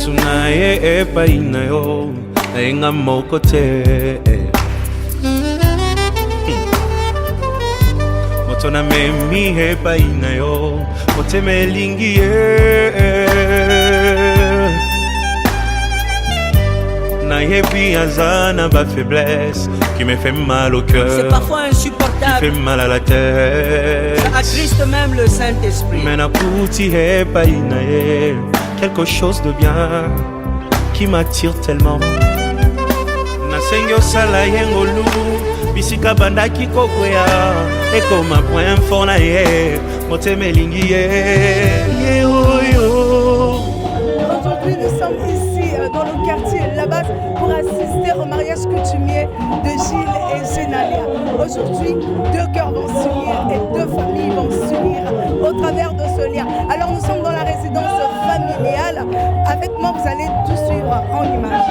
Sunaye epai na yo nayenga moko te. Moto na memi epai na yo motema elingi ye. Nayebi azana ba faiblesse qui me fait mal au cœur. C'est parfois insupportable. Qui fait mal à la tête. Ça attriste même le Saint-Esprit. Mais nakuti epai na ye quelque chose de bien qui m'attire tellement. Nasengi osala yengolu bisika bandaki kokwea ekoma point fort na ye motema elingi ye. Aujourd'hui nous sommes ici dans le quartier là-bas pour assister au mariage coutumier de Gilles et Génalia. Aujourd'hui, deux cœurs vont s'unir et deux familles vont s'unir au travers de ce lien. Alors nous sommes dans la résidence familiale. Avec moi, vous allez tout suivre en images.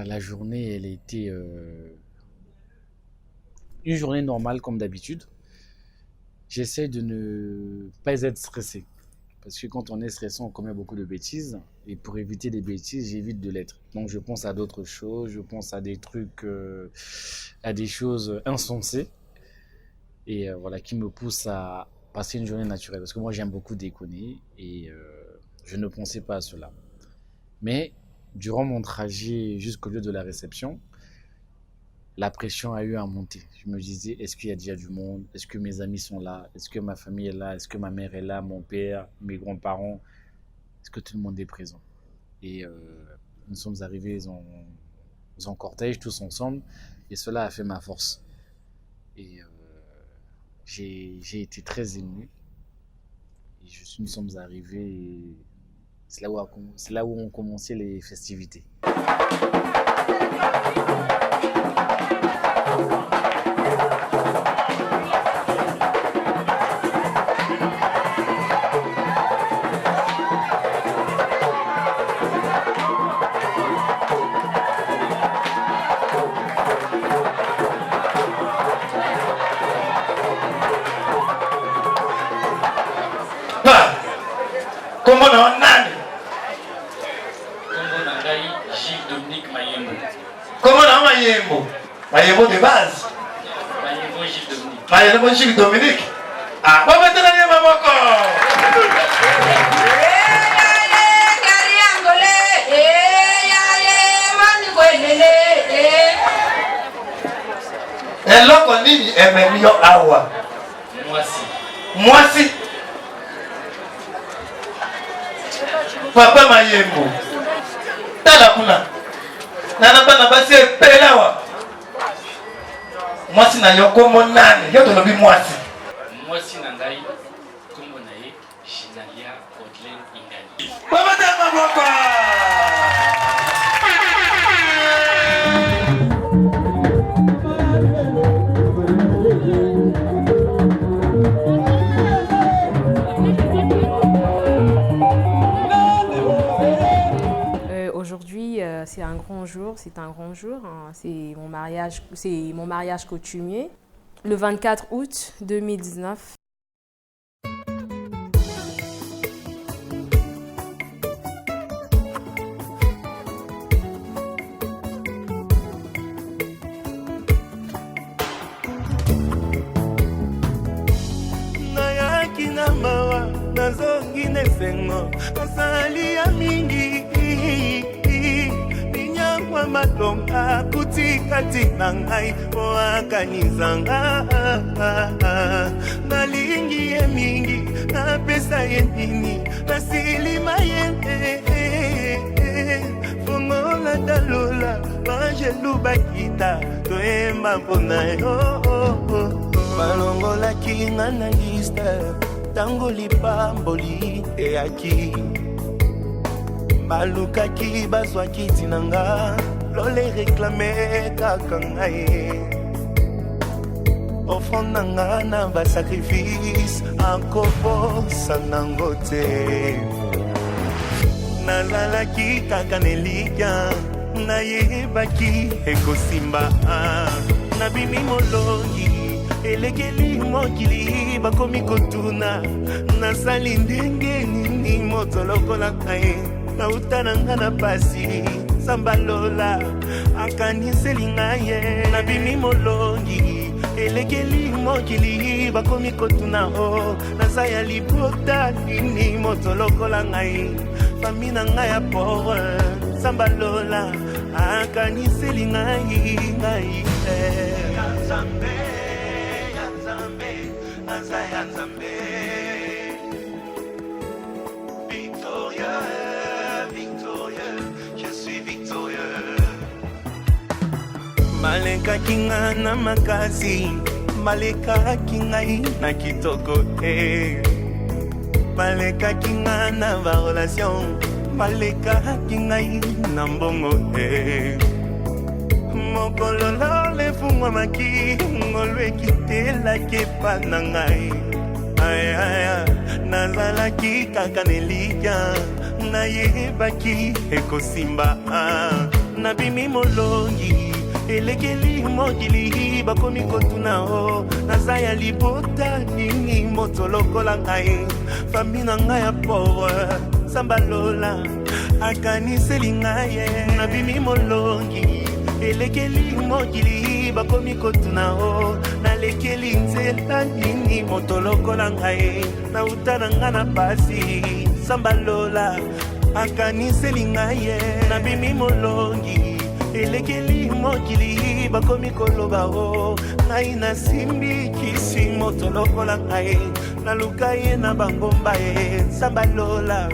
La journée, elle était une journée normale comme d'habitude. J'essaie de ne pas être stressé. Parce que quand on est stressé, on commet beaucoup de bêtises. Et pour éviter les bêtises, j'évite de l'être. Donc je pense à d'autres choses, je pense à des trucs, à des choses insensées. Et voilà, qui me poussent à passer une journée naturelle. Parce que moi, j'aime beaucoup déconner. Et je ne pensais pas à cela. Mais durant mon trajet jusqu'au lieu de la réception, la pression a eu à monter. Je me disais, est-ce qu'il y a déjà du monde? Est-ce que mes amis sont là? Est-ce que ma famille est là? Est-ce que ma mère est là? Mon père, mes grands-parents? Est-ce que tout le monde est présent? Et nous sommes arrivés en cortège, tous ensemble, et cela a fait ma force. Et j'ai été très ému. Et nous sommes arrivés... Et c'est là où ont commencé les festivités. Comment on a Comment on a Mayembo de base. Mayembo Gilles Dominique. Ah, on va te donner ma moko. Eloko nini ememio awa. Mwasi. Papa Mayembo. Tala kuna. Nana bana basi pelawa. Mwasi na yoko monane. Yo tolobi mwasi. Mwasi na ngai kombo na ye Génalia Odlen Ingali. Baba dama boko. grand jour, c'est un grand jour. Hein. C'est mon mariage coutumier. Le 24 août 2019. Nayaki na mawa nazongi nesengo nasali ya mingi ninyangwa matonga kutikati na ngai oakanizanga nalingi ye mingi napesa ye nini nasilima ye fongola dalola bangelu bakita toyemba mpona yo balongolaki nga na liste ntango lipamboli eyaki balukaki bazwaki ntina nga lole reklame kaka ngai offrande na nga na basacrifice akoposa nango te nazalaki kaka nelikya nayebaki ekosimba nabimi molongi elekeli mokili bakomi kotuna nasali ndenge nini moto lokola ngai nauta na nga na pasi sambalola akaniseli ngai ye nabimi molongi elekeli mokili bakomi kotuna o naza ya libota nini moto lokola ngai fami na ngai ya pore sambalola akaniseli ngai Victorieux, victorieux, je suis victorieux. Malekaki nga na makasi, malekaki ngai na kitoko te. Malekaki nga na ba relation, malekaki ngai na mbongo te. Mokolo lole fungwa maki, ngolweki te la kepa na ngai. Aya, nazalaki kaka nelikya, nayebaki ekosimba. Nabimi molongi, elekeli mokili, bakomi kotuna o. Naza ya libota nini moto lokola ngai, fami na ngai ya pauvre, sambalola, akaniseli ngai. Nabimi molongi, elekeli mokili bakomi kotuna o nalekeli nzela nini moto lokola ngai nauta na nga na pasi sambalola akaniseli ngai nabimi molongi elekeli mokili bakomi koloba o ngai nasimbi kisi moto lokola ngai naluka ye na bangomba ye sambalola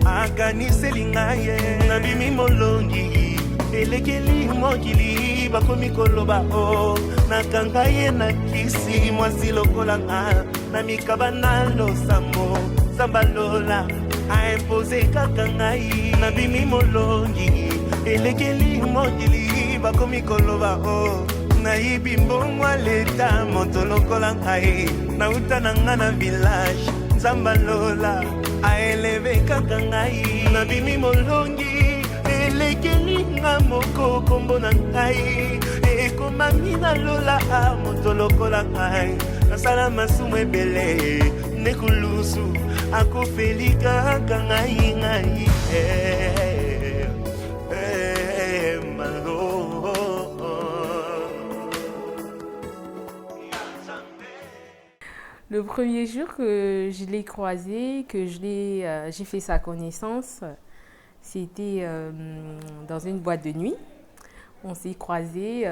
akaniseli ngai nabimi molongi elekeli mokili bakomi koloba o nakanga ye na kisi mwasi lokola nga na mikaba na losambo sambalola aimpose kaka ngai nabimi molongi elekeli mokili bakomi koloba o nayibi mbongwa leta moto lokola ngai nauta na nga na village nzambalola aeleve kaka ngai nabimi molongi elekeli nga moko kombo na ngai ekomami na lola moto lokola ngai nasala masumu ebele nekulusu akofeli kaka ngai Le premier jour que je l'ai croisé, que j'ai fait sa connaissance, c'était dans une boîte de nuit. On s'est croisés,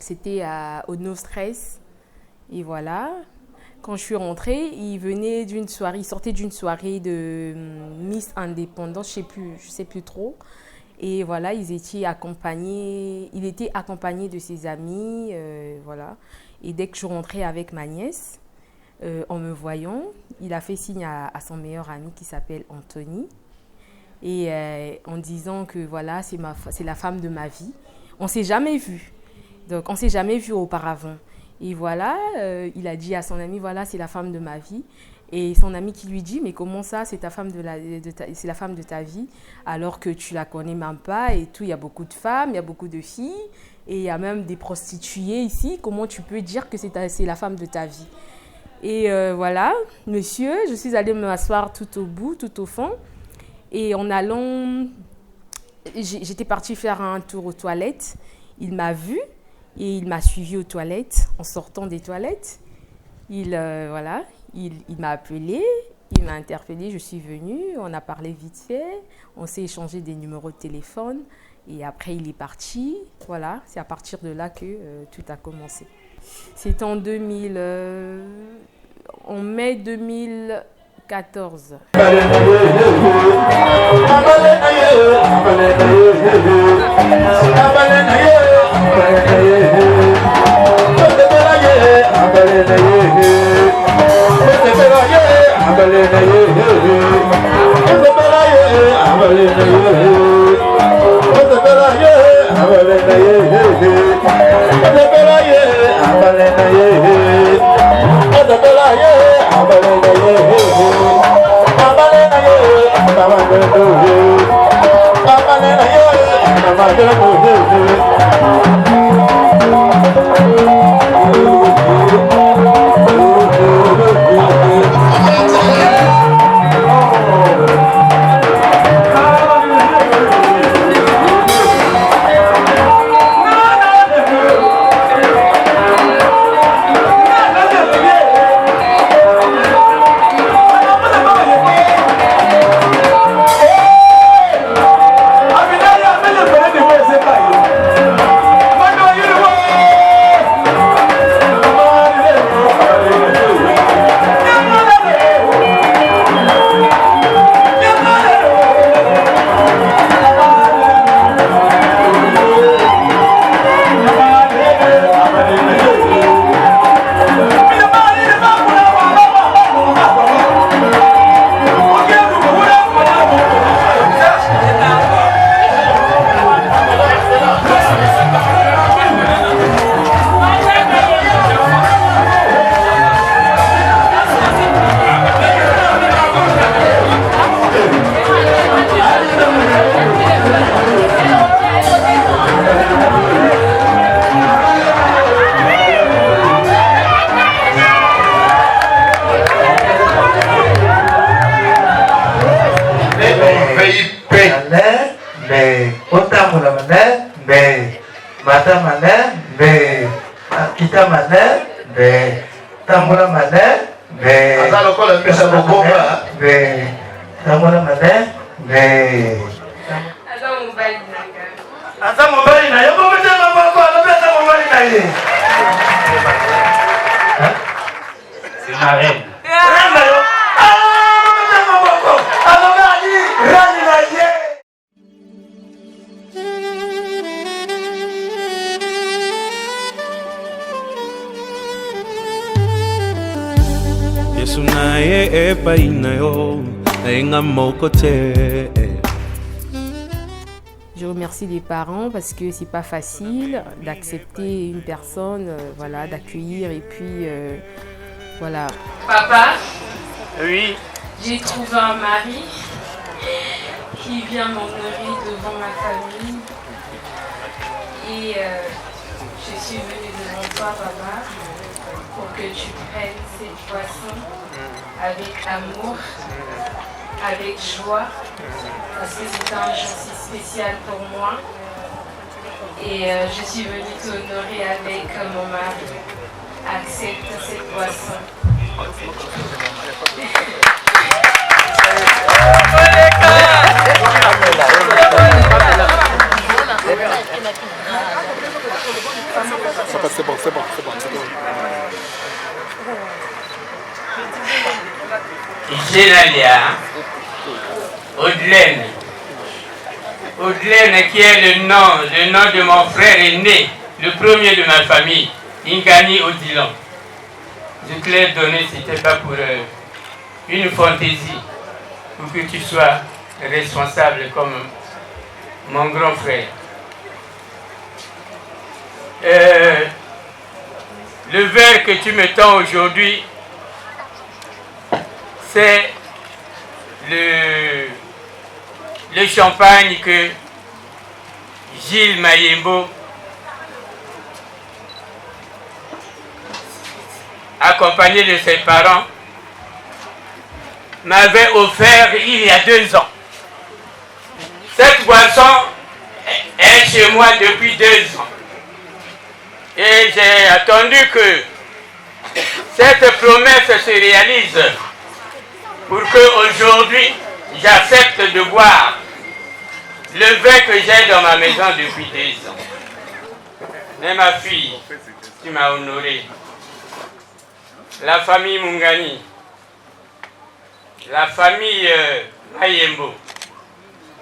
c'était au No Stress. Et voilà, quand je suis rentrée, il sortait d'une soirée de Miss Indépendance, je sais plus trop. Et voilà, il était accompagné de ses amis, voilà. Et dès que je rentrais avec ma nièce, en me voyant, il a fait signe à son meilleur ami qui s'appelle Anthony. Et en disant que voilà, c'est la femme de ma vie. On ne s'est jamais vu. Donc, on ne s'est jamais vu auparavant. Et voilà, il a dit à son ami, voilà, c'est la femme de ma vie. Et son ami qui lui dit, mais comment ça, c'est c'est la femme de ta vie, alors que tu la connais même pas et tout. Il y a beaucoup de femmes, il y a beaucoup de filles, et il y a même des prostituées ici. Comment tu peux dire que c'est la femme de ta vie? Et voilà, monsieur, je suis allée m'asseoir tout au bout, tout au fond. Et en allant, j'étais partie faire un tour aux toilettes. Il m'a vue et il m'a suivi aux toilettes. En sortant des toilettes, il m'a appelé, il m'a interpellé, je suis venue, on a parlé vite fait, on s'est échangé des numéros de téléphone et après il est parti. Voilà, c'est à partir de là que tout a commencé. C'est en mai 2014. C'est ma reine. Je remercie les parents parce que c'est pas facile d'accepter une personne, voilà, d'accueillir et puis voilà. Papa, Oui. j'ai trouvé un mari qui vient m'honorer devant ma famille et je suis venue devant toi, papa, pour que tu prennes cette boisson avec amour, avec joie, parce que c'est un jour si spécial pour moi. Et je suis venue t'honorer avec mon mari. Accepte cette boisson. C'est bon. Génalia, Audelaine qui est le nom de mon frère aîné, le premier de ma famille, Ingani Odilon. Je te l'ai donné, c'était pas pour une fantaisie, pour que tu sois responsable comme mon grand frère. Le verre que tu me tends aujourd'hui, c'est le champagne que Gilles Mayembo, accompagné de ses parents, m'avait offert il y a 2 ans. Cette boisson est chez moi depuis 2 ans. Et j'ai attendu que cette promesse se réalise pour que aujourd'hui j'accepte de boire le vin que j'ai dans ma maison depuis 2 ans. Mais ma fille, tu m'as honoré. La famille Mungani, la famille Mayembo,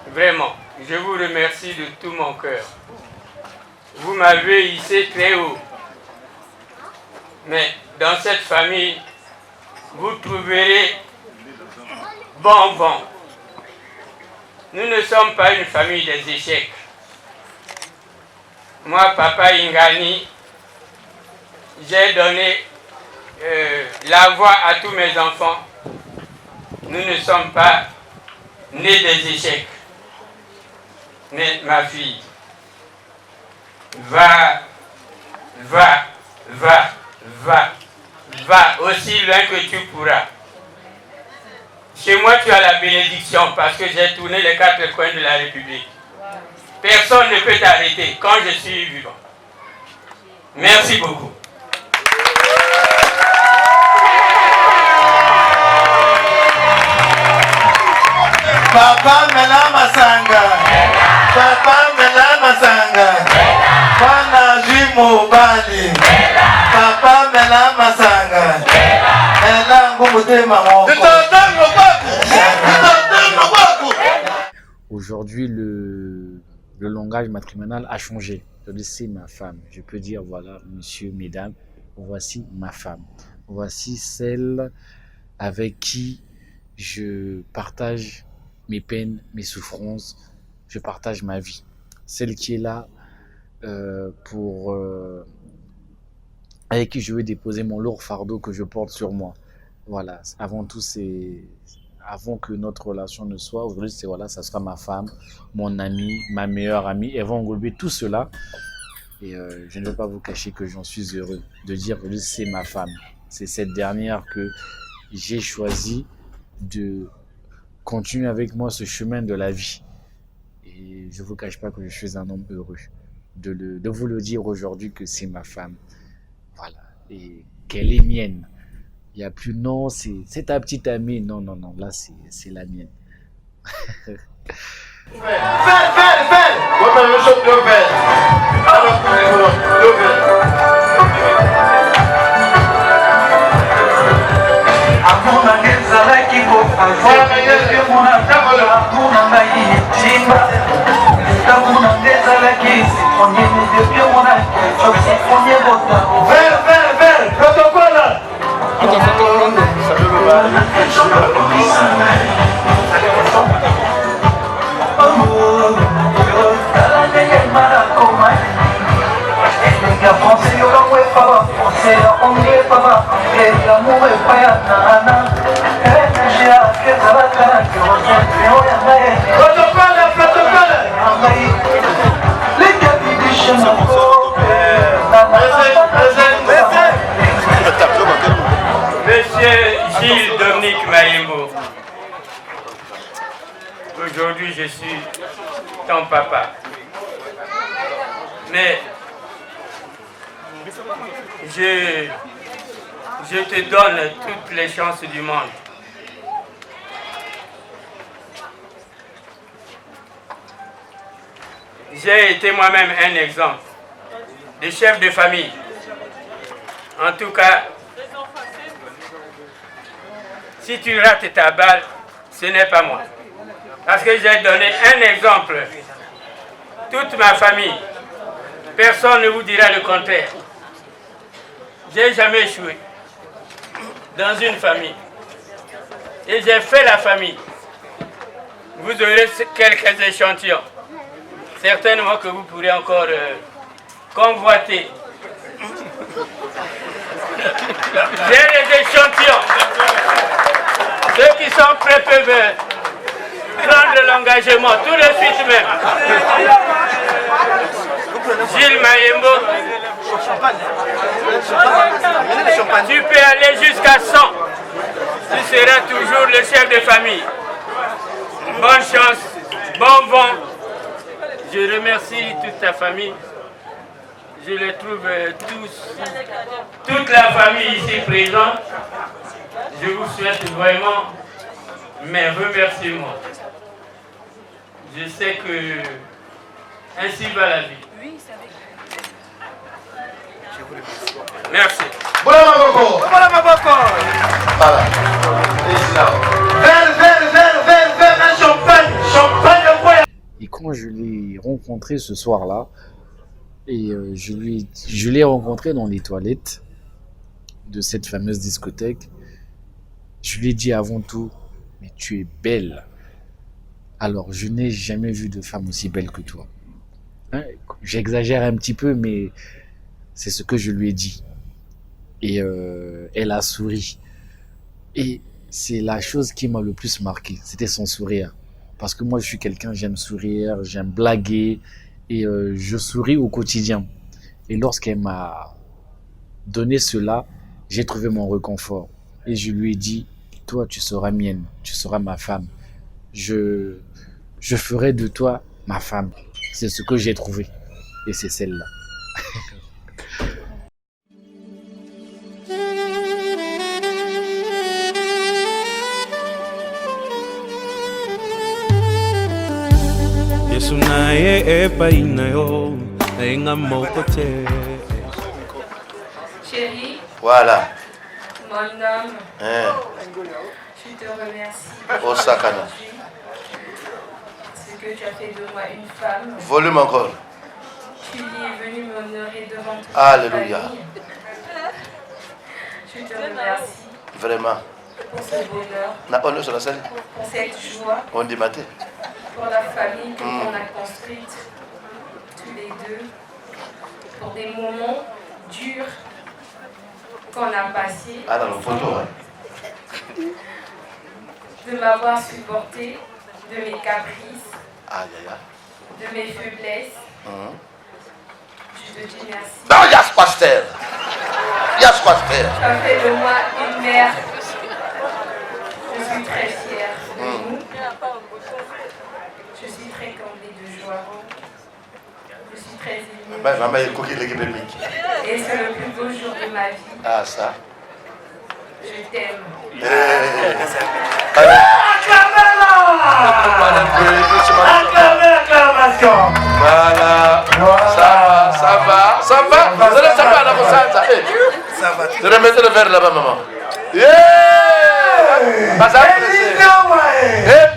vraiment, je vous remercie de tout mon cœur. Vous m'avez hissé très haut. Mais dans cette famille, vous trouverez bon vent. Nous ne sommes pas une famille des échecs. Moi, Papa Ingani, j'ai donné la voix à tous mes enfants. Nous ne sommes pas nés des échecs. Mais ma fille, va aussi loin que tu pourras. Chez moi, tu as la bénédiction parce que j'ai tourné les 4 coins de la République. Personne ne peut t'arrêter quand je suis vivant. Merci beaucoup. Papa Mela Masanga. Papa Mela Masanga. Bwana Jimo Bali. Papa Mela Masanga. Mela Ngumutema Moko. Aujourd'hui, le langage matrimonial a changé. Aujourd'hui, c'est ma femme. Je peux dire, voilà, monsieur, mesdames, voici ma femme. Voici celle avec qui je partage mes peines, mes souffrances, je partage ma vie. Celle qui est là avec qui je veux déposer mon lourd fardeau que je porte sur moi. Voilà, avant tout, avant que notre relation ne soit, aujourd'hui, c'est voilà, ça sera ma femme, mon amie, ma meilleure amie. Elles vont englober tout cela. Et je ne veux pas vous cacher que j'en suis heureux de dire que c'est ma femme. C'est cette dernière que j'ai choisi de continuer avec moi ce chemin de la vie. Et je ne vous cache pas que je suis un homme heureux de vous le dire aujourd'hui que c'est ma femme. Voilà. Et qu'elle est mienne. Il n'y a plus non, c'est ta petite amie. Non, non, non, là c'est la mienne. Monsieur Gilles Dominique Mayembo, aujourd'hui je suis ton papa. Mais je te donne toutes les chances du monde. J'ai été moi-même un exemple de chef de famille. En tout cas, si tu rates ta balle, ce n'est pas moi. Parce que j'ai donné un exemple. Toute ma famille, personne ne vous dira le contraire. J'ai jamais échoué dans une famille. Et j'ai fait la famille. Vous aurez quelques échantillons. Certainement que vous pourrez encore convoiter. J'ai les échantillons. Ce qui sont prêts peuvent prendre l'engagement tout de suite même. Gilles Mayembo, tu peux aller jusqu'à 100. Tu seras toujours le chef de famille. Bonne chance, bon vent. Je remercie toute ta famille. Je les trouve tous, toute la famille ici présente. Je vous souhaite vraiment mes remerciements. Je sais que ainsi va la vie. Merci. Voilà. Vers, un champagne, Et quand je l'ai rencontré ce soir-là, et je l'ai rencontré dans les toilettes de cette fameuse discothèque, je lui ai dit avant tout, mais tu es belle. Alors, je n'ai jamais vu de femme aussi belle que toi. Hein? J'exagère un petit peu, mais c'est ce que je lui ai dit. Et elle a souri. Et c'est la chose qui m'a le plus marqué, c'était son sourire. Parce que moi, je suis quelqu'un, j'aime sourire, j'aime blaguer, et je souris au quotidien. Et lorsqu'elle m'a donné cela, j'ai trouvé mon réconfort. Et je lui ai dit, toi, tu seras mienne, tu seras ma femme. Je ferai de toi ma femme. C'est ce que j'ai trouvé. Et c'est celle-là. Yesu naye epai na yo nayenga moko te. Chérie, Voilà. mon homme, Hein. je te remercie. Au Sakana. Parce que tu as fait de moi une femme. Volume encore. Tu es venu m'honorer devant toute Alléluia. ta famille. Je te remercie Vraiment. pour ce bonheur, Na honneur sur la scène. pour cette joie, On dit maté. pour la famille que l'on a construite tous les deux, pour des moments durs qu'on a passés, Ah, dans le photo. Hein. de m'avoir supporté de mes caprices, Aïe, aïe, aïe. de mes faiblesses. Je te dis merci. Non, yas pasteur. Yas pasteur. Tu as fait de moi une mère. Je suis très fière de nous. Je suis très comblée de joie. Je suis très émue. Maman, il y a coquille de Guébémique. Et c'est le plus beau jour de ma vie. Ah, ça. Je t'aime. Acclamation. Voilà. Ça va. Vous allez savoir la bossade. Ça va. Je remettez le verre là-bas, maman. Yeah! Pas ça. Et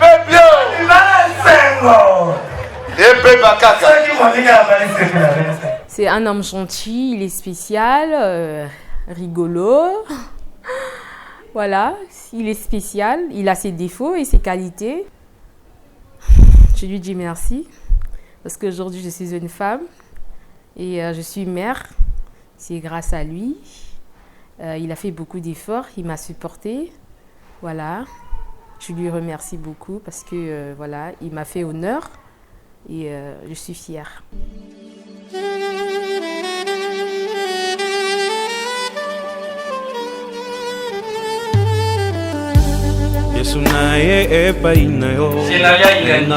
bébé. Et bébé Bakaka. C'est un homme gentil, il est spécial, rigolo. Voilà, il est spécial, il a ses défauts et ses qualités. Je lui dis merci parce qu'aujourd'hui je suis une femme et je suis mère. C'est grâce à lui. Il a fait beaucoup d'efforts, il m'a supportée. Voilà, je lui remercie beaucoup parce que voilà, il m'a fait honneur et je suis fière. Génalia Irène, tu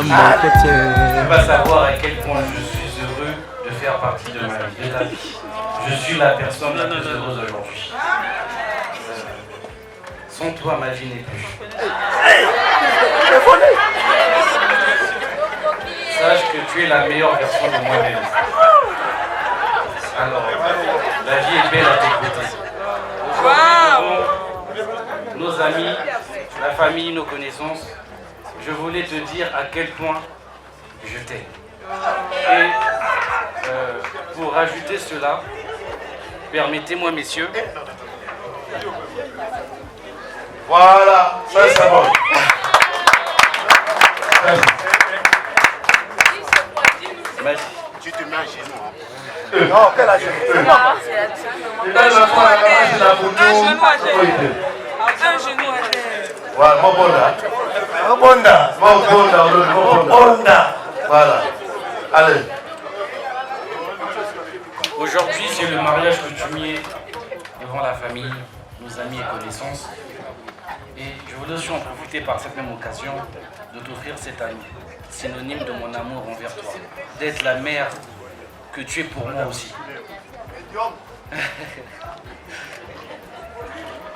vas savoir à quel point je suis heureux de faire partie de ma vie, de ta vie. Je suis la personne la plus heureuse aujourd'hui. Sans toi, ma vie n'est plus. Sache que tu es la meilleure version de moi-même. Alors, la vie est belle à t'écouter. Nos amis, la famille, nos connaissances, je voulais te dire à quel point je t'aime. Et pour rajouter cela, permettez-moi, messieurs. Voilà, ça c'est bon. Merci. Tu te mets à genoux. Non, quel âge? Un genou à terre. Voilà, Mobonda. Voilà. Allez. Aujourd'hui, c'est le mariage coutumier devant la famille, nos amis et connaissances. Et je voudrais aussi en profiter par cette même occasion de t'offrir cet anneau, synonyme de mon amour envers toi, d'être la mère que tu es pour moi aussi.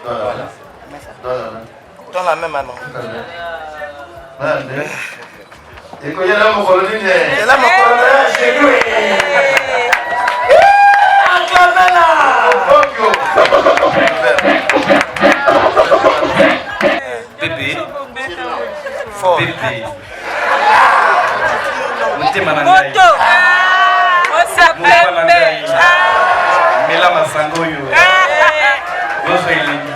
Voilà. Dans la même année. Et quand il y a là, mon colonel, Et là, mon colonel, chez lui. Bébé, Fort. bébé. Moté manangai. Moté manangai. Mela masangoyo. Bozo eleni.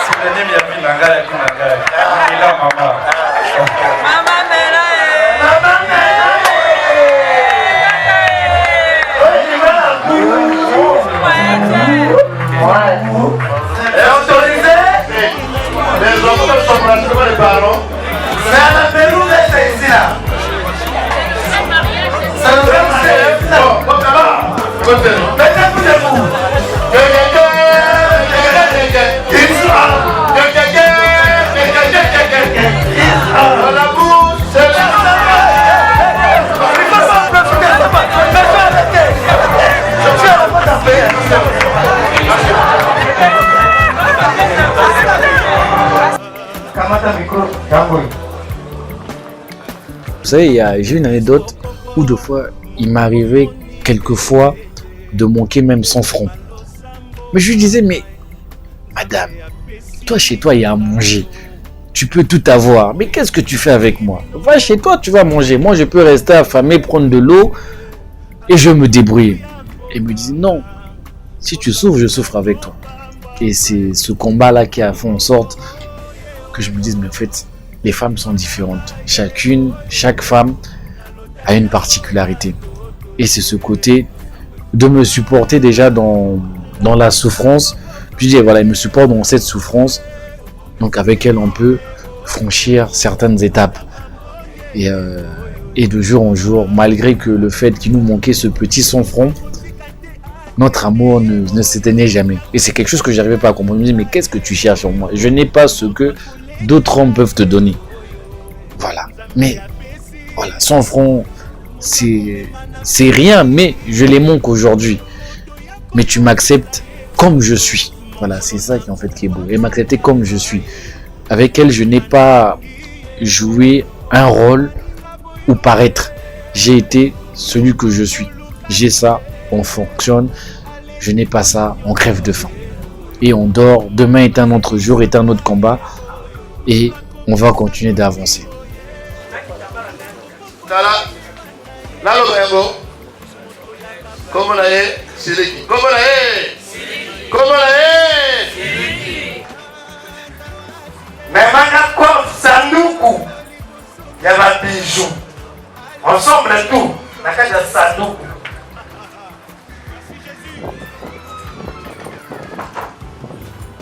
Synonyme ya pinanga ya pinanga. Mela mama. Mama Mela. est autorisé. Les enfants sont pratiquement les parents. C'est à la Pérou, c'est ici là. Ça nous fait mal. Bon, ça va. Maintenant, vous êtes où? Dans la bouche, c'est la Vous savez, j'ai une anecdote où deux fois, il m'arrivait quelquefois de manquer même 100 francs. Mais je lui disais, mais madame, toi chez toi, il y a à manger. Tu peux tout avoir. Mais qu'est-ce que tu fais avec moi? Va chez toi, tu vas manger. Moi, je peux rester affamé, prendre de l'eau et je me débrouille. Et il me dit, non, si tu souffres, je souffre avec toi. Et c'est ce combat-là qui a fait en sorte que je me dise, mais en fait, les femmes sont différentes. Chaque femme a une particularité. Et c'est ce côté de me supporter déjà dans la souffrance. Puis je dis, voilà, elle me supporte dans cette souffrance. Donc avec elle, on peut franchir certaines étapes. Et de jour en jour, malgré que le fait qu'il nous manquait ce petit 100 francs, notre amour ne s'éteignait jamais. Et c'est quelque chose que je n'arrivais pas à comprendre. Je me dis, mais qu'est-ce que tu cherches en moi? Je n'ai pas ce que d'autres hommes peuvent te donner. Voilà. Mais, voilà, 100 francs, c'est rien, mais je les manque aujourd'hui. Mais tu m'acceptes comme je suis. Voilà, c'est ça qui en fait qui est beau. Et m'accepter comme je suis. Avec elle, je n'ai pas joué un rôle ou paraître. J'ai été celui que je suis. J'ai ça, on fonctionne. Je n'ai pas ça, on crève de faim. Et on dort. Demain est un autre jour, est un autre combat. Et on va continuer d'avancer. Lalo Bengo. Comment la est Siliki. Comment la est Comment la est Mais maintenant, Sanduku, il y a ma bijou. Ensemble tout, la cage de Sanduku.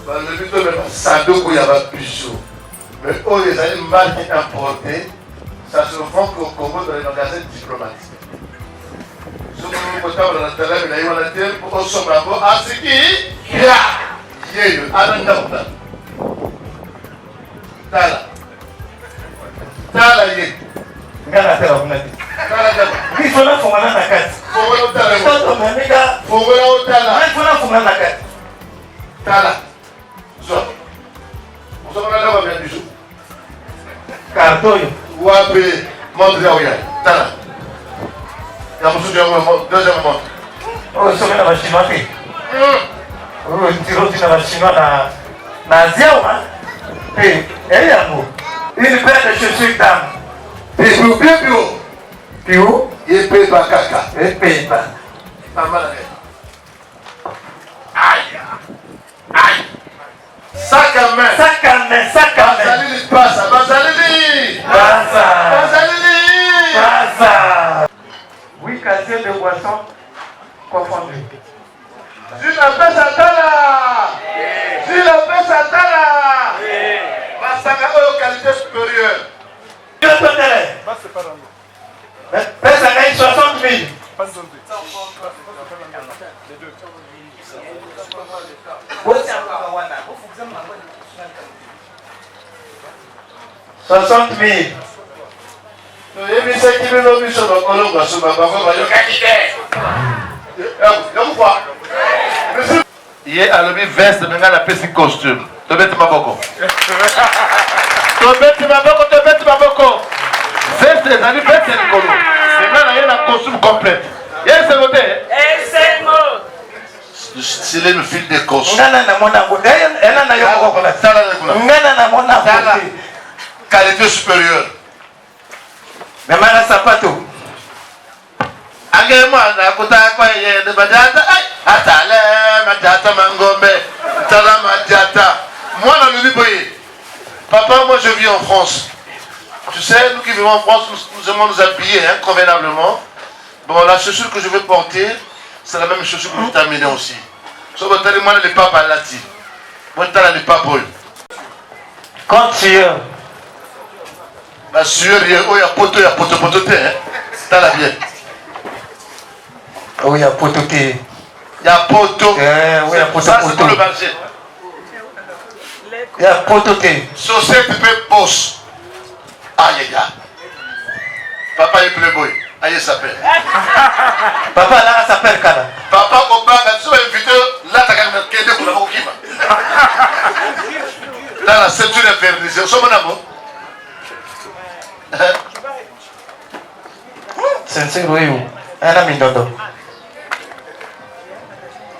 Le but de Sanduku, il y a ma bijou. Mais eux, les animaux mal importés, ça se vend au Congo dans les magasins diplomatiques. Ce que nous potons dans la télé, mais il y a la télé pour qu'on soit bravo. Ah, c'est qui? Yé, Ananda. Tala yé. Ngana tela kunati. Ni fona fumana na kati. Fongola utala. Toto mamiga. Fongola utala. Ni fona fumana na kati. Tala. Zo. Vous avez la voix bien du jour. Cartoyo. Wapi montre là où il y a. Tala. Il y a beaucoup de deuxième montre. Oh, ça va la chinois. Oh, tiro tu la chinois na ziawa. Eh, elle a mot. Une paire de chaussures d'âme. Piou, piou. Piou. Il paye pas caca. Il paye pas. Pas mal. Aïe. Aïe. Sac à main. Sac à main, sac à main. Bazalili passa. Bazalili. Passa. Bazalili. Passa. Oui, casier de boisson confondu. Tu l'appelles Satana. Tu l'appelles Satana. 60 000. Il est à l'objet veste, maintenant la petit costume. Tu mets ma boko. Tu mets ma boko. Veste, les amis, veste, c'est le colo. Maintenant, il y a la costume complète. Il y a ce côté. C'est le fil de costume. Qualité supérieure. Mais maintenant, sapato. Agemana kutakwa yende bajata atale majata mangombe tala majata. Moi dans le Liboye, papa, moi je vis en France. Tu sais, nous qui vivons en France, nous aimons nous habiller convenablement. Bon, la chaussure que je vais porter, c'est la même chaussure que je t'ai amenée aussi. Sauf que moi les papas lati. Moi t'as les papas. Quand tu es bah sûr, il y a poto t'as la bien. Oh, il y a pototé. Il y a poto. Oui, il y a poto. Ça, c'est pour le marché. Il y a pototé. Société boss. Aïe, gars. Papa est playboy. Aïe, s'appelle. Papa, là, s'appelle Kala. Papa, au bar, tu vas inviter. Là, t'as qu'à me dire que vous dans la ceinture infernalisée. Où sont mon amour? C'est un royaume. Un ami d'Odo.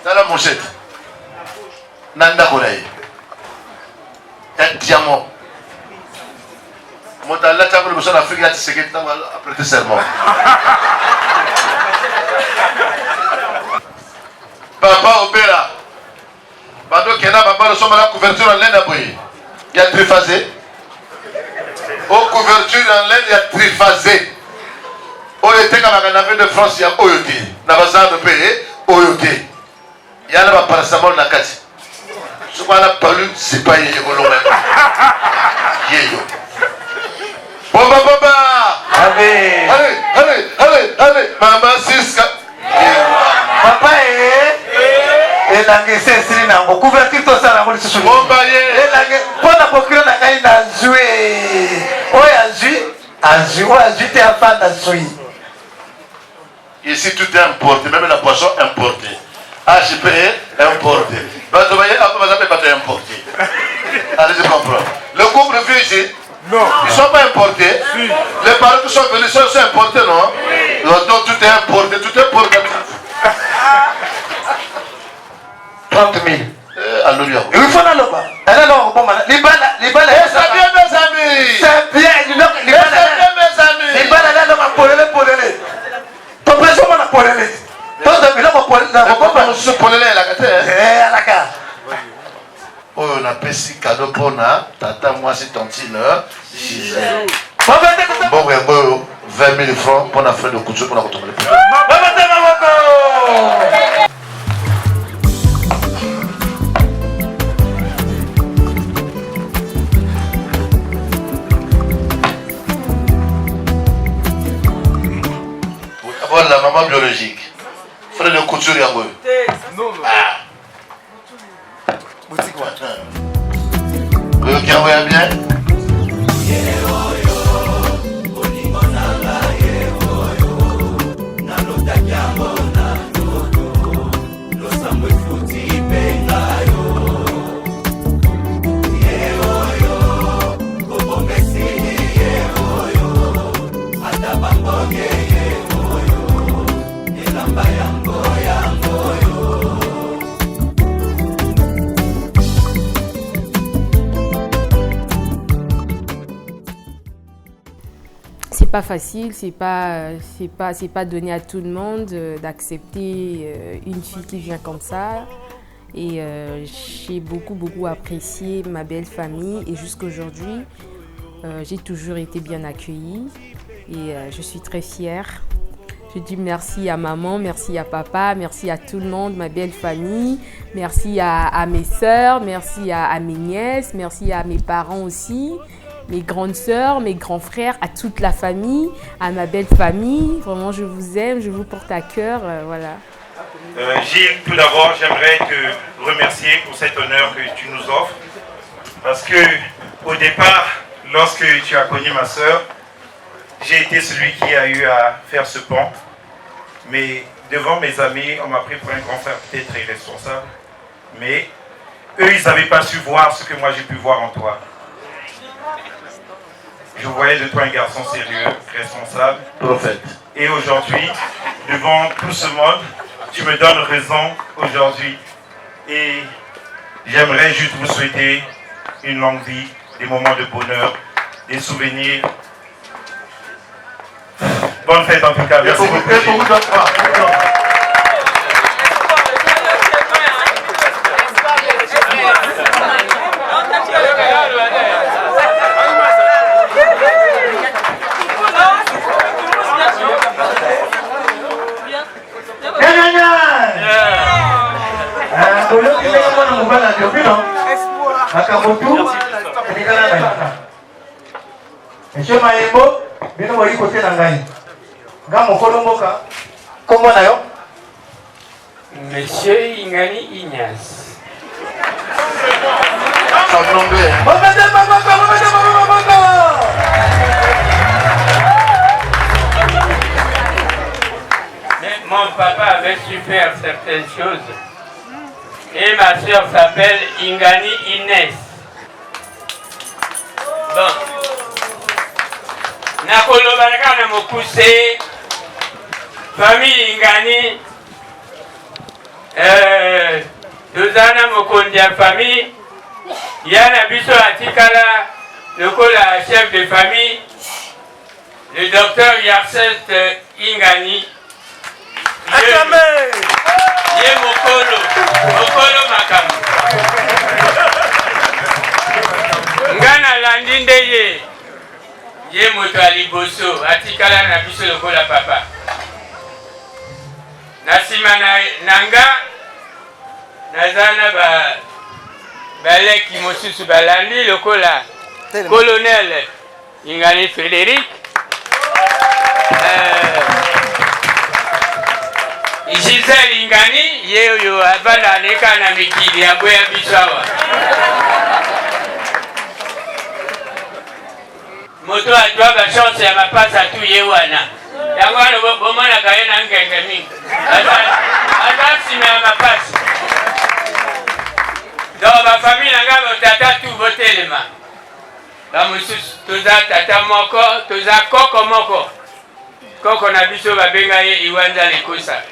Dans la mouchette. Nanda Koraï. Un diamant. Moi, dans la table de l'Afrique, il y a des séquelles après tes serments. Papa Opéra. Pendant qu'il y a papa, nous sommes à la couverture en laine à bouillir. Il y a triphasé. Aux couvertures en laine, il y a triphasé. Oyote kama kanave de France, il y a Oyote. Nabazan de payer, Oyote. Il y a un paracétamol na kati. Ce qu'on a palu, c'est pas yéyo long même. Yéyo. Boba boba. Allez. Allez. Maman Siska. Papa et la guessée c'est là. On couverture tout ça là. Bomba yé. Et la guessée. Pour la procurer la gagne na jouer. Oya jouer t'es un fan de jouer. Ici tout est importé, même la poisson importée. HPE importé. Vous voyez, après importé. Allez, je comprends. Le couple vit ici. Non. Ils ne sont pas importés. Si. Les parents qui sont venus sont importés, non? Oui. Donc tout est importé, tout est importé. 30 000. Alléluia. Il faut aller là-bas. Allez là, on va les balles. C'est bien, mes amis. C'est bien, mes amis. Les balles, là, on va pour les. Ton président, on va pour les. Ton là, on va pour les. On se pour les, la gâte. À la carte. Oh, on a payé cadeau pour na. Tata, moi, c'est tantine. Bon, 20 000 francs pour la frais de couture pour la retourner. La maman biologique. Frère de couture, il y a quoi? Boutique, quoi? Ok, on va bien. C'est pas facile, c'est pas donné à tout le monde d'accepter une fille qui vient comme ça. Et j'ai beaucoup apprécié ma belle famille et jusqu'aujourd'hui, j'ai toujours été bien accueillie et je suis très fière. Je dis merci à maman, merci à papa, merci à tout le monde, ma belle famille, merci à mes sœurs, merci à mes nièces, merci à mes parents aussi, mes grandes sœurs, mes grands frères, à toute la famille, à ma belle famille. Vraiment, je vous aime, je vous porte à cœur, voilà. Gilles, tout d'abord, j'aimerais te remercier pour cet honneur que tu nous offres. Parce que, au départ, lorsque tu as connu ma sœur, j'ai été celui qui a eu à faire ce pont. Mais devant mes amis, on m'a pris pour un grand frère peut-être très responsable. Mais eux, ils n'avaient pas su voir ce que moi j'ai pu voir en toi. Je voyais de toi un garçon sérieux, responsable, prophète. Et aujourd'hui, devant tout ce monde, tu me donnes raison aujourd'hui. Et j'aimerais juste vous souhaiter une longue vie, des moments de bonheur, des souvenirs. Bonne fête en tout cas. Merci beaucoup. Monsieur Maembo, bino wali kote na ngai. Nga mokolo mboka. Kombo na yo? Monsieur Ingani Ignace. Mais mon papa avait su faire certaines choses. Et ma soeur s'appelle Ingani Inès. Bon. Nakoloba na mokuse famille Ingani tozana mokondi ya famille yana biso atikala lokola chef de famille le docteur Yarset Ingani ye mokolo makambo ngana landi nde ye moto ya liboso atikala na biso lokola papa na nsima na nga naza na baleki mosusu balandi lokola colonel Ingani Frédéric Gisèle Ingani ye oyo abanda aleka na mikili ya boya biso awa moto adwa bachance ya mapasa tu ye wana yango wana bomonaka ye na ngenge mingi aza nsima ya mapasi donc bafamille na ngai botata tu botelema bamosusu toza tata moko toza koko moko koko na biso babenga ye Iwanza Lekosa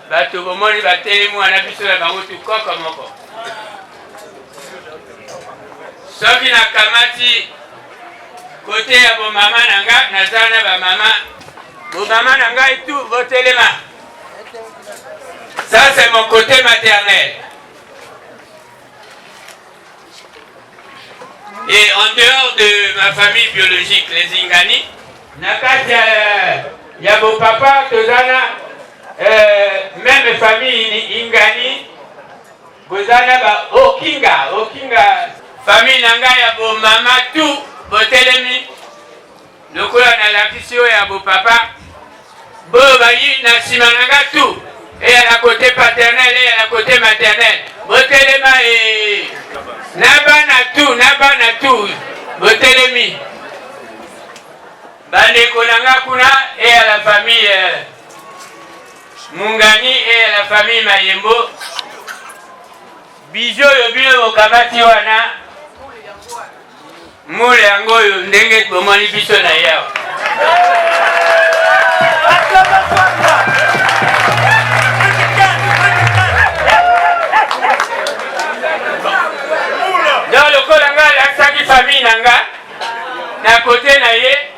bato bomoni batelemi wana biso na bango tu koko moko soki nakamati côté ya bomama na nga naza na bomama na ngai tout botelema. Ça c'est mon côté maternel. Et en dehors de ma famille biologique, les Ingani, nakati ya bo papa tozana même famille Ingani bozana ba Okinga famille nanga ya bo mama tout botelemi lokola na lakisi oyo ya bo papa bo bayi na nsima nanga tout et à la côté paternel et à la côté maternel botelema et nabana tout botelemi bandeko nanga kuna et à la famille Mungani et à la famille Mayembo bijo yo bino bokamati wana mule yango oyo ndenge bomoni biso na yao donc lokola nga alakisaki famille na nga na kote na ye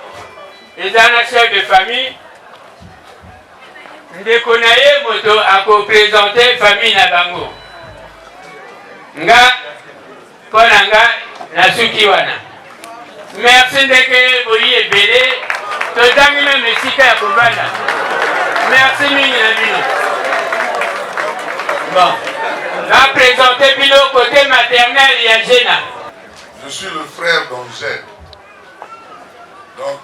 eza na chef de famille ndeko na ye moto akopresente famille na bango nga mpo na nga nasuki wana merci ndeke boyi ebele totangi meme esika ya kobanda merci mingi na bino bon va présenter bino côté maternel ya Jena. Je suis le frère d'Angèle, donc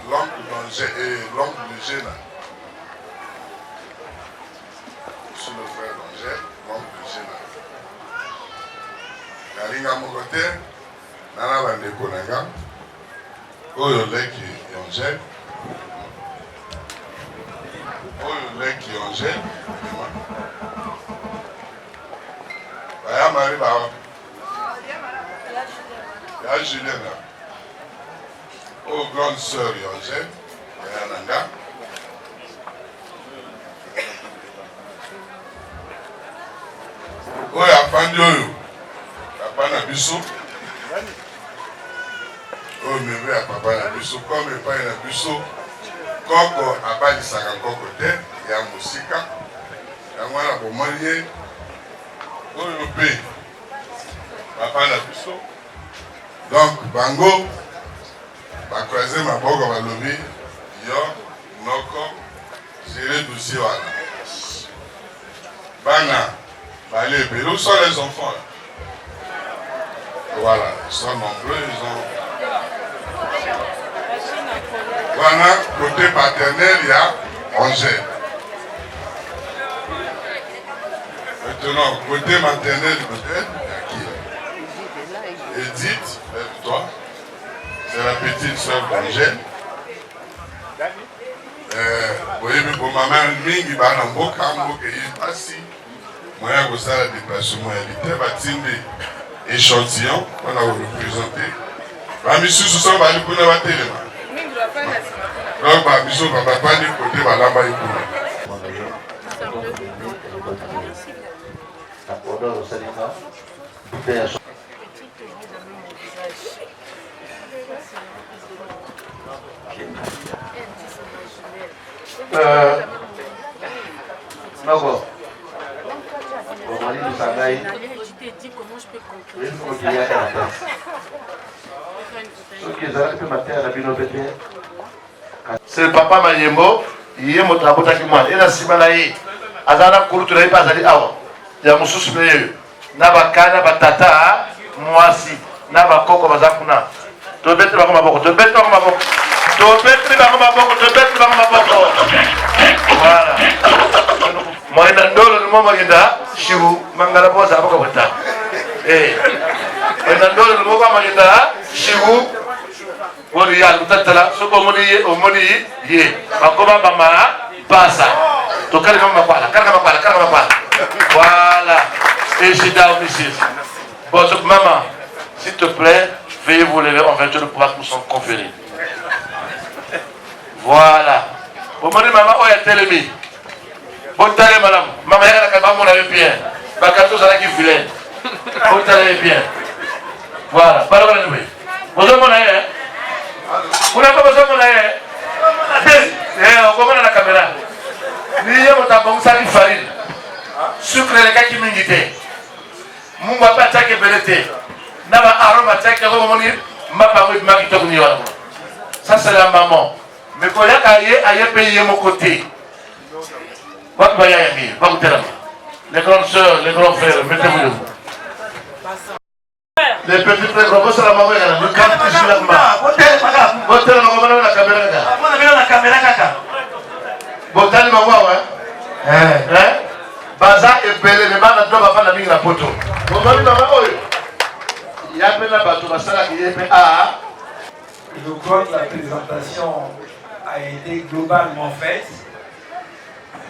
l'oncle d'Angèle et l'oncle de Jena. Je moninga moko te nana bandeko na nga oyo leki Angèle baya mari bawa ya Julien oyo grande sœur Angèle baya na nga oyo afandi oyo papa na biso oyo mebe ya papa na biso comme epai na biso koko abalisaka koko te ya mosika yango wana bomoni ye oyo mpe papa na biso donc bango bakroise maboko balobi yo moko gere dossier wana bana bale ebele où sont les enfants là? Voilà, ils sont nombreux, ils ont... Voilà, côté paternel, il y a Angèle. Maintenant, côté maternel, peut-être, il y a qui? Edith, lève-toi. C'est la petite soeur d'Angèle. Vous voyez, pour maman, Mingi, il va y passer. Moi, je vais faire le déplacement. Il était bâti échantillon, on a représenté. Monsieur Soussan va aller pour la télé. Donc, Monsieur va pas aller côté va là-bas. D'accord. C'est le papa Mayembo, il est mon tabou qui moi. Et la Simanaï, Azana Kouroutouraï Pazali Awa, il y a mon sous-supérieur, Nabakana, Batata, moi si, Nabakoko Bazakuna. Tu veux mettre ma boque, tu veux mettre ma boque, tu veux mettre ma boque, tu veux mettre ma boque. Voilà. Moi, je suis dans le Chibu, Mangala Bosa, Bokota. Eh, je suis dans le Chibu, Moria, Tatala, Sokomoni, Omoni, Ye, Makoma Mama, Passa. Tu calmes ma pala, calme ma pala. Voilà. Et j'ai dans le ici. Bon, maman, s'il te plaît, veuillez vous lever, on va te le pouvoir nous sont conférés. Voilà. Au moment où maman, on est télémi. Bon talent, madame. Maman, elle a qu'à mon avis bien. Bakato, ça n'a qu'à filer. Bon talent, bien. Voilà. Parole à nous. Vous avez mon avis, hein? Vous n'avez pas besoin de mon avis, hein? On commence la caméra. Ni yé mon tabou, ça qui farine. Sucre, les gars qui m'invitent. Mon papa, ça qui est belleté. Nama arôme, ça qui est remonté. Ma parole, ma qui tourne. Ça, c'est la maman. Mais quand il y a ailleurs payer mon côté. Les grandes soeurs, les grands frères, mettez-vous debout. Les petits frères, vous savez la maman, le camp qui suit la maman. Vous avez la caméra. Vous avez la maman, hein? Baza et Belé, les mains de la femme de la photo. Vous avez la maman, il y a un peu de bateau, la salle qui est à. Je crois que la présentation a été globalement faite.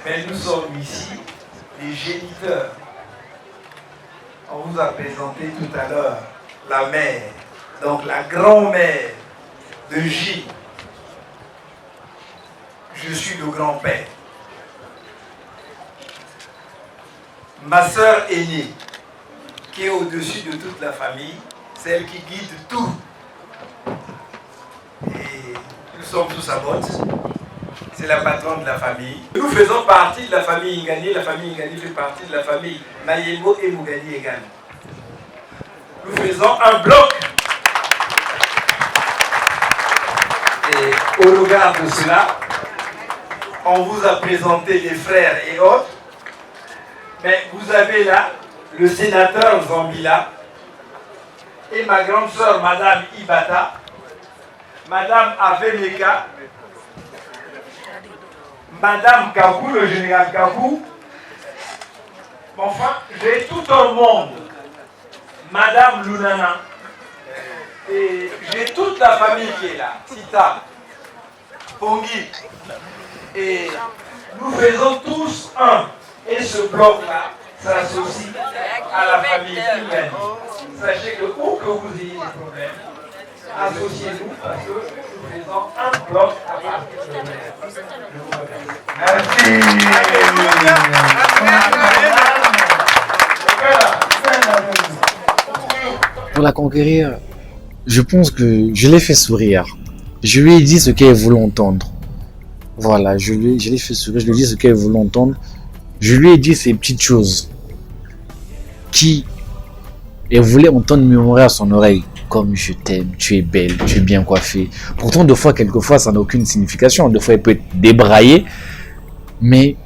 Mais nous sommes ici les géniteurs. On vous a présenté tout à l'heure la mère, donc la grand-mère de Gilles. Je suis le grand-père. Ma sœur aînée, qui est au-dessus de toute la famille, celle qui guide tout. Et nous sommes tous à botte. C'est la patronne de la famille. Nous faisons partie de la famille Ingani. La famille Ingani fait partie de la famille Mayembo et Mugani également. Nous faisons un bloc. Et au regard de cela, on vous a présenté les frères et autres. Mais vous avez là le sénateur Zambila et ma grande sœur, Madame Ibata, Madame Avemeka, Madame Kakou, le général Kakou. Enfin, j'ai tout un monde. Madame Lunana. Et j'ai toute la famille qui est là. Tita, Pongi. Et nous faisons tous un. Et ce bloc-là s'associe à la famille Ingani. Sachez que où que vous ayez des problèmes, associez-nous parce que nous faisons un bloc à partir de Merci. Pour la conquérir, je pense que je l'ai fait sourire. Je lui ai dit ce qu'elle voulait entendre. Voilà, je l'ai fait sourire, je lui ai dit ce qu'elle voulait entendre. Je lui ai dit ces petites choses qui elle voulait entendre murmurer à son oreille. Comme je t'aime, tu es belle, tu es bien coiffée. Pourtant, quelquefois, ça n'a aucune signification. Des fois, elle peut être débraillée. Mais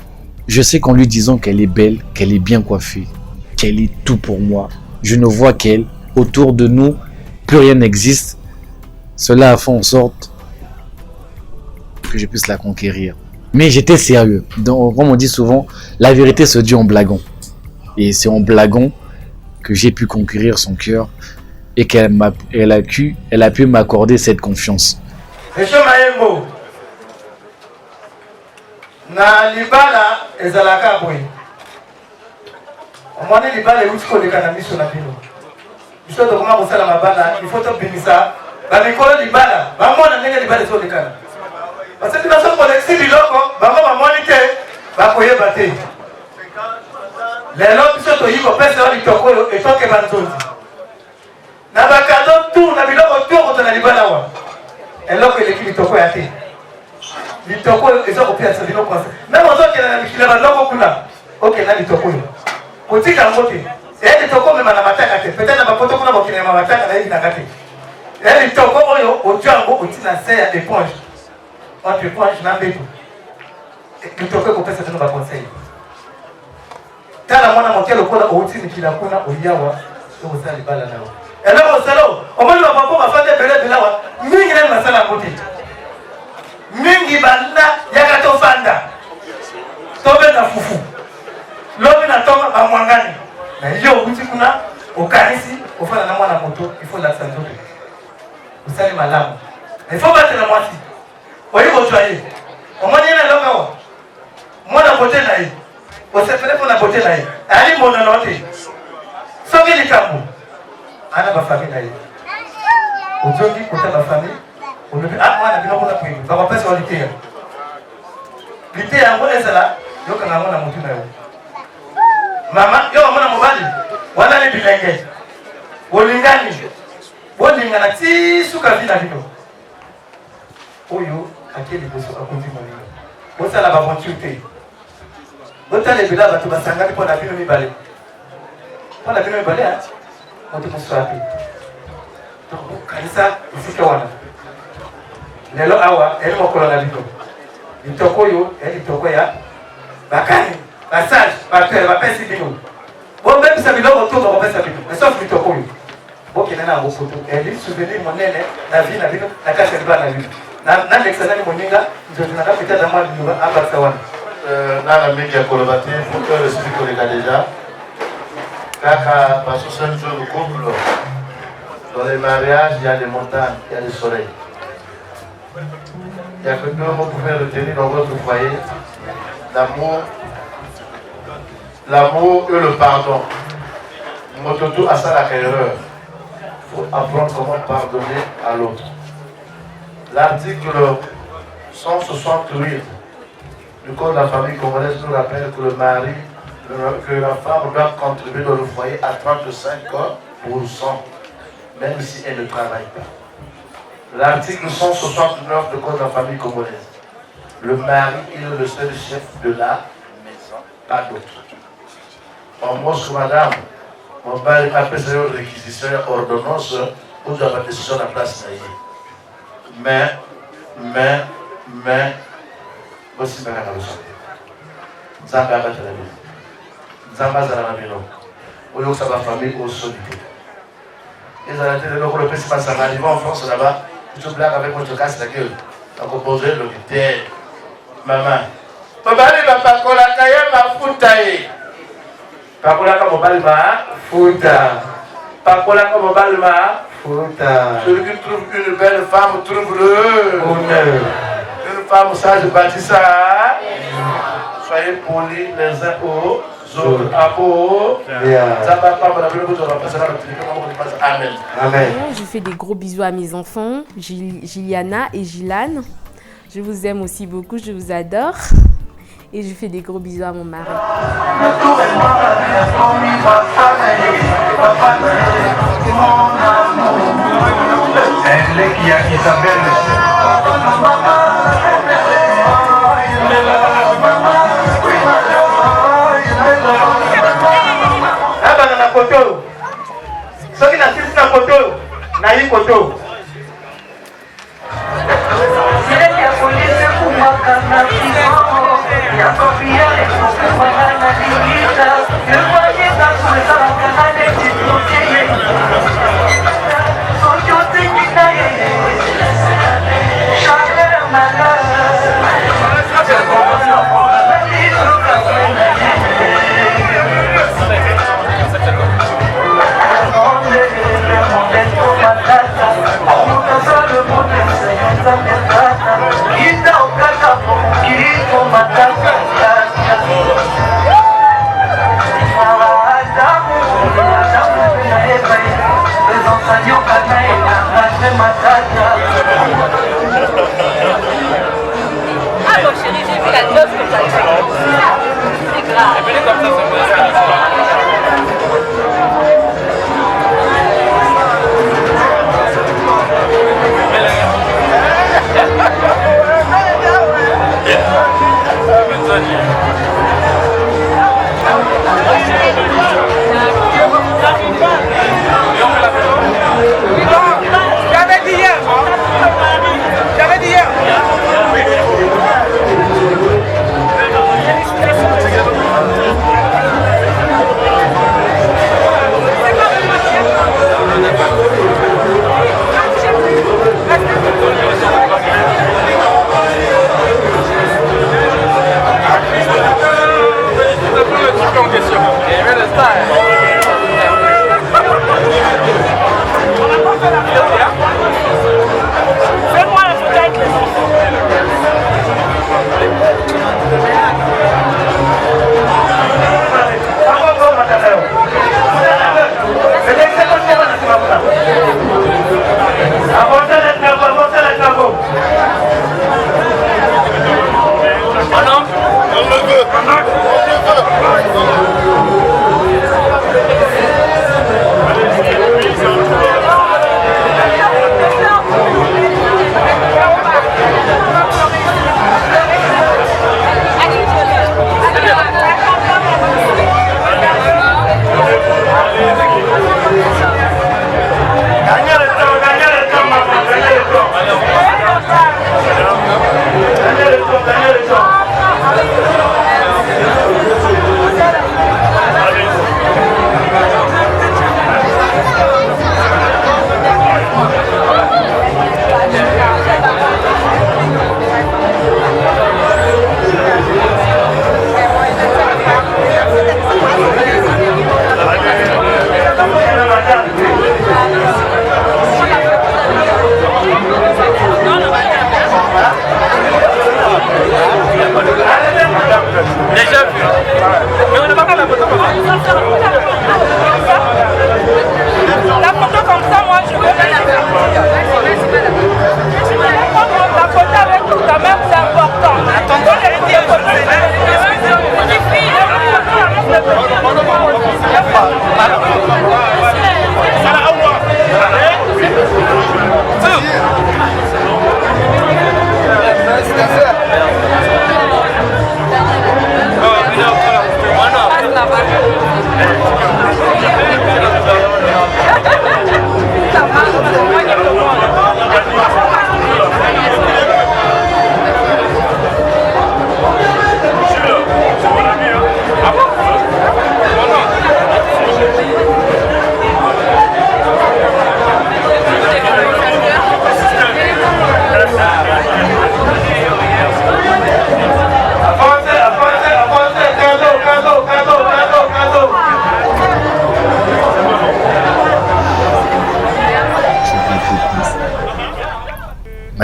je sais qu'en lui disant qu'elle est belle, qu'elle est bien coiffée, qu'elle est tout pour moi, je ne vois qu'elle. Autour de nous, plus rien n'existe. Cela a fait en sorte que je puisse la conquérir. Mais j'étais sérieux. Donc, comme on dit souvent, la vérité se dit en blaguant. Et c'est en blaguant que j'ai pu conquérir son cœur et qu'elle a pu m'accorder cette confiance. Monsieur Maembo, na libala ezalaka boye. Omone libala euti koleka na miso na bino. Biso tokoma kosala mabala, il faut tobimisa bamikolo libala, bamona ndenge libala ezolekana. Parce que biso kolekisi biloko, bango bamoni te, bakoyeba te. Lelo biso toyi kopesa wa litoko oyo etoke banzozi. Na bakado tu na biloko toko to na libala wa. Eloko eleki litoko ya te. Litoko oyo ezokopesa biloko asa. Na mozokela na mikila bandoko kuna. Ok na litoko oyo. Kotika ngote. Et litoko mema na mataka te. Peut-être na bapoto kuna bokina na mataka na hivi na kati. Et litoko oyo ojango otina se ya éponge. Entre éponge na mbeto. Litoko kopesa teno ba conseil. Tala mwana mokelo kola outi mikila kuna oyawa to sali bala nawo. Eloko salo, omoni ba papa bafande bele belawa, mingi na masala kote. Mingi banda yaka to fanda. Tobe na fufu. Lobi na toma ba mwangani. Na hiyo outi kuna okanisi ofana na mwana moto, il faut la santé. Usali malamu. Il faut battre la moitié. Oyi ko twaye. Omoni na loka wa. Mwana kote na yi. Osepele pour la beauté là. Ali mon noté. Soki likambo. Ana ba famille là. Ozoki kota ba famille. On le mwana bino kona kwe. Ba pesa olité. Lité yango ezala yoka na mwana mutu na yo. Mama yo mwana mobali. Wana ni bilenge. Olingani. Olingana ti suka vina bino. Oyo akeli boso akondi moninga. Osala ba bonté. Bota les billes à tout basangani pour la vie de mi balai. Pour la vie de mi balai, on te pousse à pied. Donc, Kanisa, ici que wana. Lelo awa, elle m'a collé la vie. Il toko yo, elle toko ya. Bakani, basage, bakere, bapesi bino. Bon, même si ça vient autour, on va faire ça bino. Mais sauf le toko yo. Bon, qui est là en photo. Elle dit souvenir mon nene, la vie, la vie, la cache de la vie. Dans l'examen, mon nègre, je n'ai pas peut-être à moi de nous à Barcelone. Dans la mec qui a collaboré, il faut que je explique les gars déjà. Car parce que c'est un jeu de couple, dans les mariages, il y a des montagnes, il y a des soleils. Il y a que deux mots pour faire retenir dans votre foyer. L'amour et le pardon. Mototo à ça la erreur. Il faut apprendre comment pardonner à l'autre. L'article 168 du Code de la famille congolaise nous rappelle que le mari, que la femme doit contribuer dans le foyer à 35%, même si elle ne travaille pas. L'article 169 du Code de la famille congolaise. Le mari est le seul chef de la maison, pas d'autre. En mosque, madame, mon père appelle ça une réquisition, ordonnance, pour avoir décision à la place. Mais, aussi bien à l'autre. Zamba va te la vie. Zamba za la vie. Ou l'autre, ça va famille au solitude. Ils ont été le gros petit passe à arriver en France là-bas. Tu te blagues avec moi, tu te casses la gueule. Donc, on pose le guitare. Maman. Mobali va pas coller ma fouta. Pas coller ma mobali ma fouta. Pakola comme Balma. Celui qui trouve une belle femme trouve le bonheur. Une femme sage bâtit ça. Soyez polis les uns aux autres. Amen. Amen. Je fais des gros bisous à mes enfants, Giliana et Gilane. Je vous aime aussi beaucoup, je vous adore. Et je fais des gros bisous à mon mari.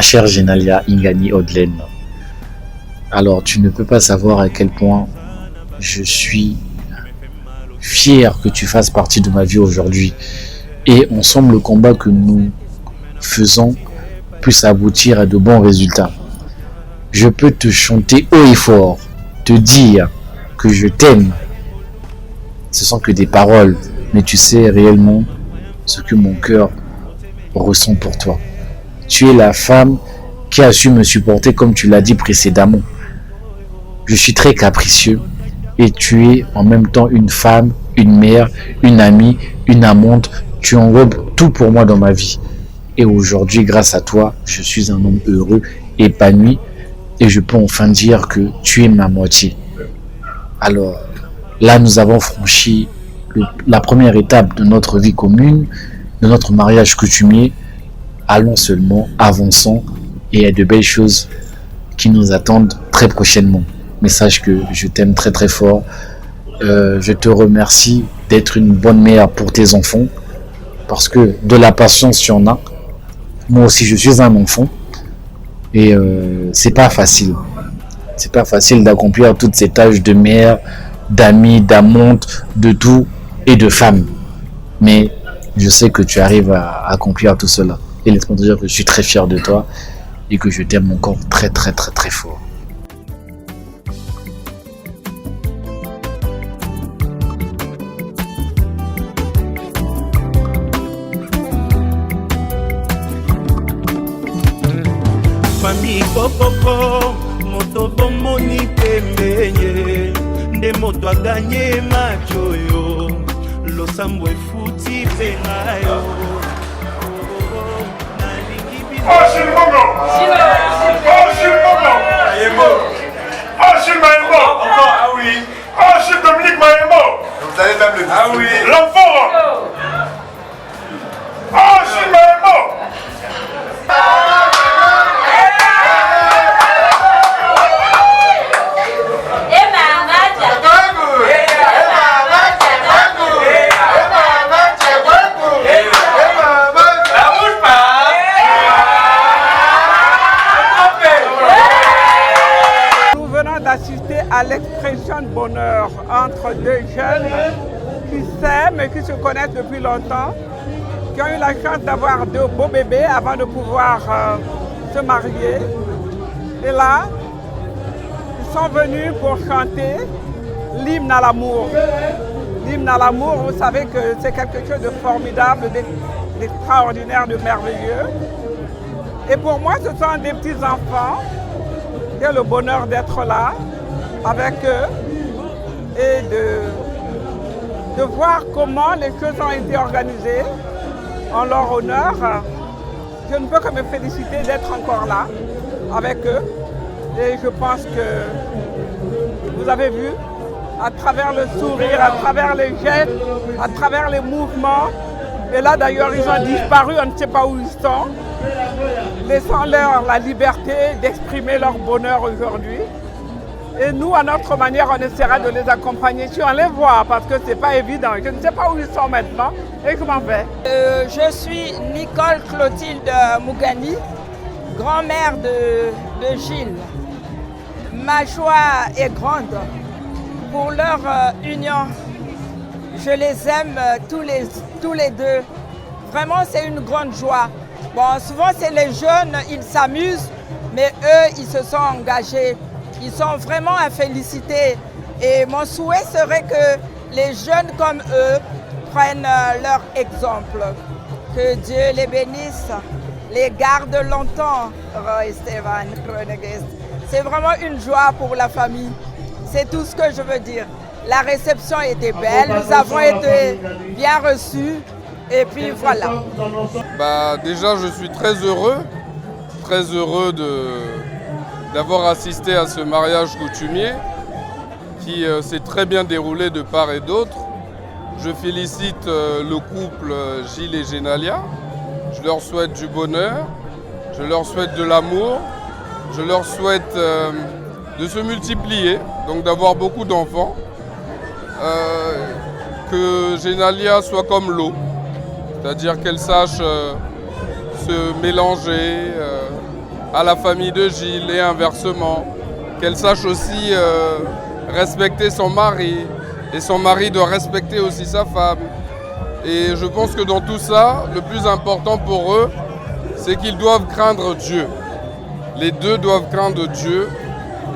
chère Génalia Ingani Odlen, alors tu ne peux pas savoir à quel point je suis fier que tu fasses partie de ma vie aujourd'hui. Et ensemble, le combat que nous faisons puisse aboutir à de bons résultats. Je peux te chanter haut et fort, te dire que je t'aime. Ce sont que des paroles, mais tu sais réellement ce que mon cœur ressent pour toi. Tu es la femme qui a su me supporter comme tu l'as dit précédemment. Je suis très capricieux et tu es en même temps une femme, une mère, une amie, une amante. Tu englobes tout pour moi dans ma vie. Et aujourd'hui, grâce à toi, je suis un homme heureux, épanoui et je peux enfin dire que tu es ma moitié. Alors, là, nous avons franchi la première étape de notre vie commune, de notre mariage coutumier. Allons seulement, avançons et il y a de belles choses qui nous attendent très prochainement. Mais sache que je t'aime très très fort. Je te remercie d'être une bonne mère pour tes enfants parce que de la patience tu en as. Moi aussi je suis un enfant et c'est pas facile. C'est pas facile d'accomplir toutes ces tâches de mère, d'amie, d'amante, de tout et de femme. Mais je sais que tu arrives à accomplir tout cela. Et laisse-moi te dire que je suis très fier de toi et que je t'aime encore très très très très fort. Famille Popoko, moto bomoni pembenye, nde moto a gagné machoyo, losambo efuti pengayo. Oh, Jules Mongo! Oh, Jules Mongo! Maïmo! Oh, Jules Maïmo! Encore, ah oui! Oh, Jules Dominique Maïmo! Vous allez même le dire. Ah oui! L'enfant! Oh, Jules Maïmo! D'assister à l'expression de bonheur entre deux jeunes qui s'aiment et qui se connaissent depuis longtemps, qui ont eu la chance d'avoir deux beaux bébés avant de pouvoir se marier. Et là, ils sont venus pour chanter l'hymne à l'amour. L'hymne à l'amour, vous savez que c'est quelque chose de formidable, d'extraordinaire, de merveilleux. Et pour moi, ce sont des petits-enfants. J'ai le bonheur d'être là avec eux et de voir comment les choses ont été organisées en leur honneur. Je ne peux que me féliciter d'être encore là avec eux et je pense que vous avez vu à travers le sourire, à travers les gestes, à travers les mouvements. Et là d'ailleurs ils ont disparu, on ne sait pas où ils sont. Laissons-leur la liberté d'exprimer leur bonheur aujourd'hui. Et nous, à notre manière, on essaiera de les accompagner si on les voit, parce que ce n'est pas évident. Je ne sais pas où ils sont maintenant et comment faire. Je suis Nicole Clotilde Mougani, grand-mère de Gilles. Ma joie est grande pour leur union. Je les aime tous les deux. Vraiment, c'est une grande joie. Bon, souvent, c'est les jeunes, ils s'amusent, mais eux, ils se sont engagés. Ils sont vraiment à féliciter. Et mon souhait serait que les jeunes comme eux prennent leur exemple. Que Dieu les bénisse, les garde longtemps. C'est vraiment une joie pour la famille. C'est tout ce que je veux dire. La réception était belle, nous avons été bien reçus. Et puis voilà. Déjà, je suis très heureux d'avoir assisté à ce mariage coutumier qui s'est très bien déroulé de part et d'autre. Je félicite le couple Gilles et Génalia. Je leur souhaite du bonheur, je leur souhaite de l'amour, je leur souhaite de se multiplier, donc d'avoir beaucoup d'enfants. Que Génalia soit comme l'eau. C'est-à-dire qu'elle sache se mélanger, à la famille de Gilles et inversement. Qu'elle sache aussi respecter son mari et son mari doit respecter aussi sa femme. Et je pense que dans tout ça, le plus important pour eux, c'est qu'ils doivent craindre Dieu. Les deux doivent craindre Dieu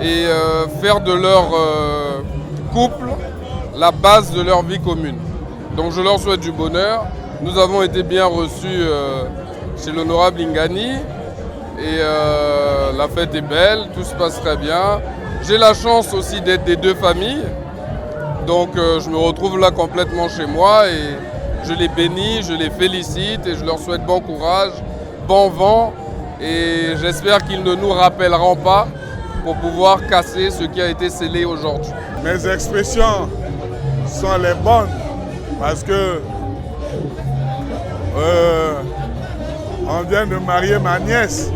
et faire de leur couple la base de leur vie commune. Donc je leur souhaite du bonheur. Nous avons été bien reçus chez l'honorable Ingani et la fête est belle, tout se passe très bien. J'ai la chance aussi d'être des deux familles, donc je me retrouve là complètement chez moi et je les bénis, je les félicite et je leur souhaite bon courage, bon vent et j'espère qu'ils ne nous rappelleront pas pour pouvoir casser ce qui a été scellé aujourd'hui. Mes expressions sont les bonnes parce que on vient de marier ma nièce.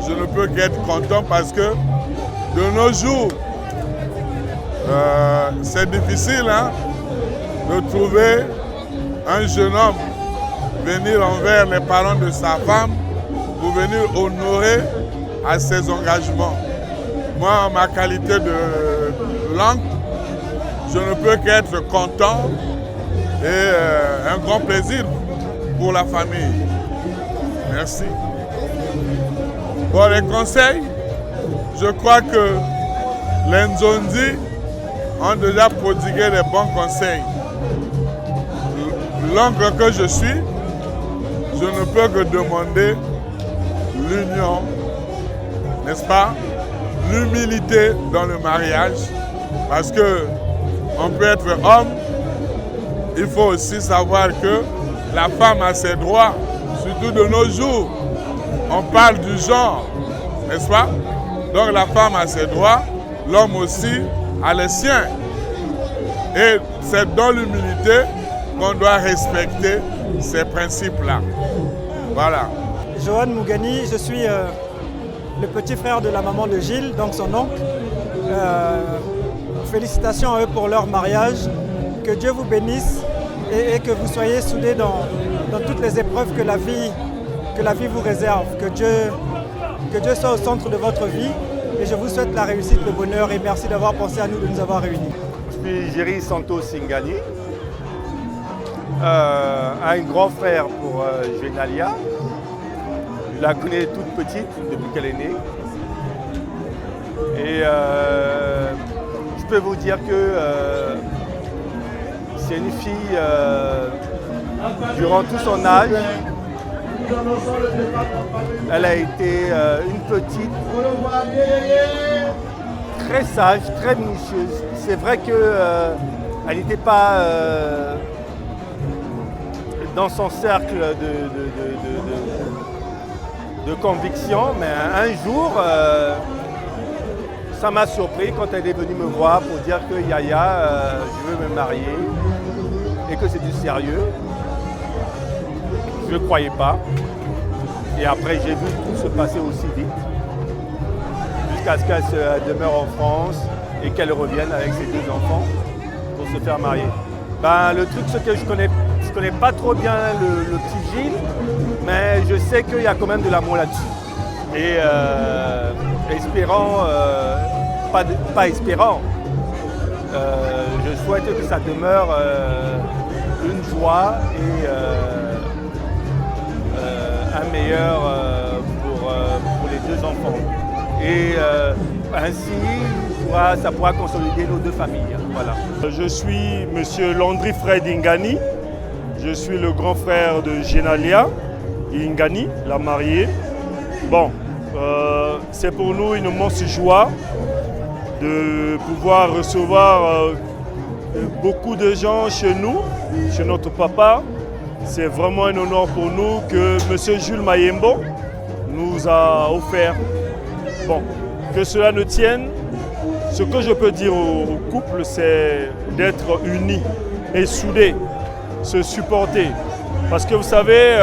Je ne peux qu'être content parce que de nos jours, c'est difficile de trouver un jeune homme venir envers les parents de sa femme pour venir honorer à ses engagements. Moi, en ma qualité de l'oncle, je ne peux qu'être content et un grand plaisir pour la famille. Merci. Pour les conseils, je crois que les Nzondi ont déjà prodigué les bons conseils. L'oncle que je suis, je ne peux que demander l'union, n'est-ce pas? L'humilité dans le mariage, parce que on peut être homme, il faut aussi savoir que la femme a ses droits, surtout de nos jours. On parle du genre, n'est-ce pas? Donc la femme a ses droits, l'homme aussi a les siens. Et c'est dans l'humilité qu'on doit respecter ces principes-là. Voilà. Johan Mougani, je suis le petit frère de la maman de Gilles, donc son oncle. Félicitations à eux pour leur mariage. Que Dieu vous bénisse et que vous soyez soudés dans toutes les épreuves que la vie vous réserve. Que Dieu soit au centre de votre vie. Et je vous souhaite la réussite, le bonheur et merci d'avoir pensé à nous, de nous avoir réunis. Je suis Jerry Santos Ingani, un grand frère pour Genalia. Je la connais toute petite depuis qu'elle est née. Et je peux vous dire que c'est une fille, durant tout son âge, elle a été une petite, très sage, très minutieuse. C'est vrai qu'elle n'était pas dans son cercle de conviction, mais un jour, ça m'a surpris quand elle est venue me voir pour dire que Yaya, je veux me marier et que c'est du sérieux. Je ne croyais pas. Et après, j'ai vu tout se passer aussi vite. Jusqu'à ce qu'elle demeure en France et qu'elle revienne avec ses deux enfants pour se faire marier. Ben, le truc, c'est que je connais pas trop bien le petit Gilles, mais je sais qu'il y a quand même de l'amour là-dessus. Et espérant, pas espérant, je souhaite que ça demeure une joie et un meilleur pour les deux enfants. Et ainsi, ça pourra consolider nos deux familles. Voilà. Je suis monsieur Landry Fred Ingani. Je suis le grand frère de Genalia Ingani, la mariée. Bon, c'est pour nous une immense joie de pouvoir recevoir beaucoup de gens chez nous, chez notre papa. C'est vraiment un honneur pour nous que M. Jules Mayembo nous a offert. Bon, que cela ne tienne, ce que je peux dire au couple, c'est d'être unis et soudés, se supporter. Parce que vous savez,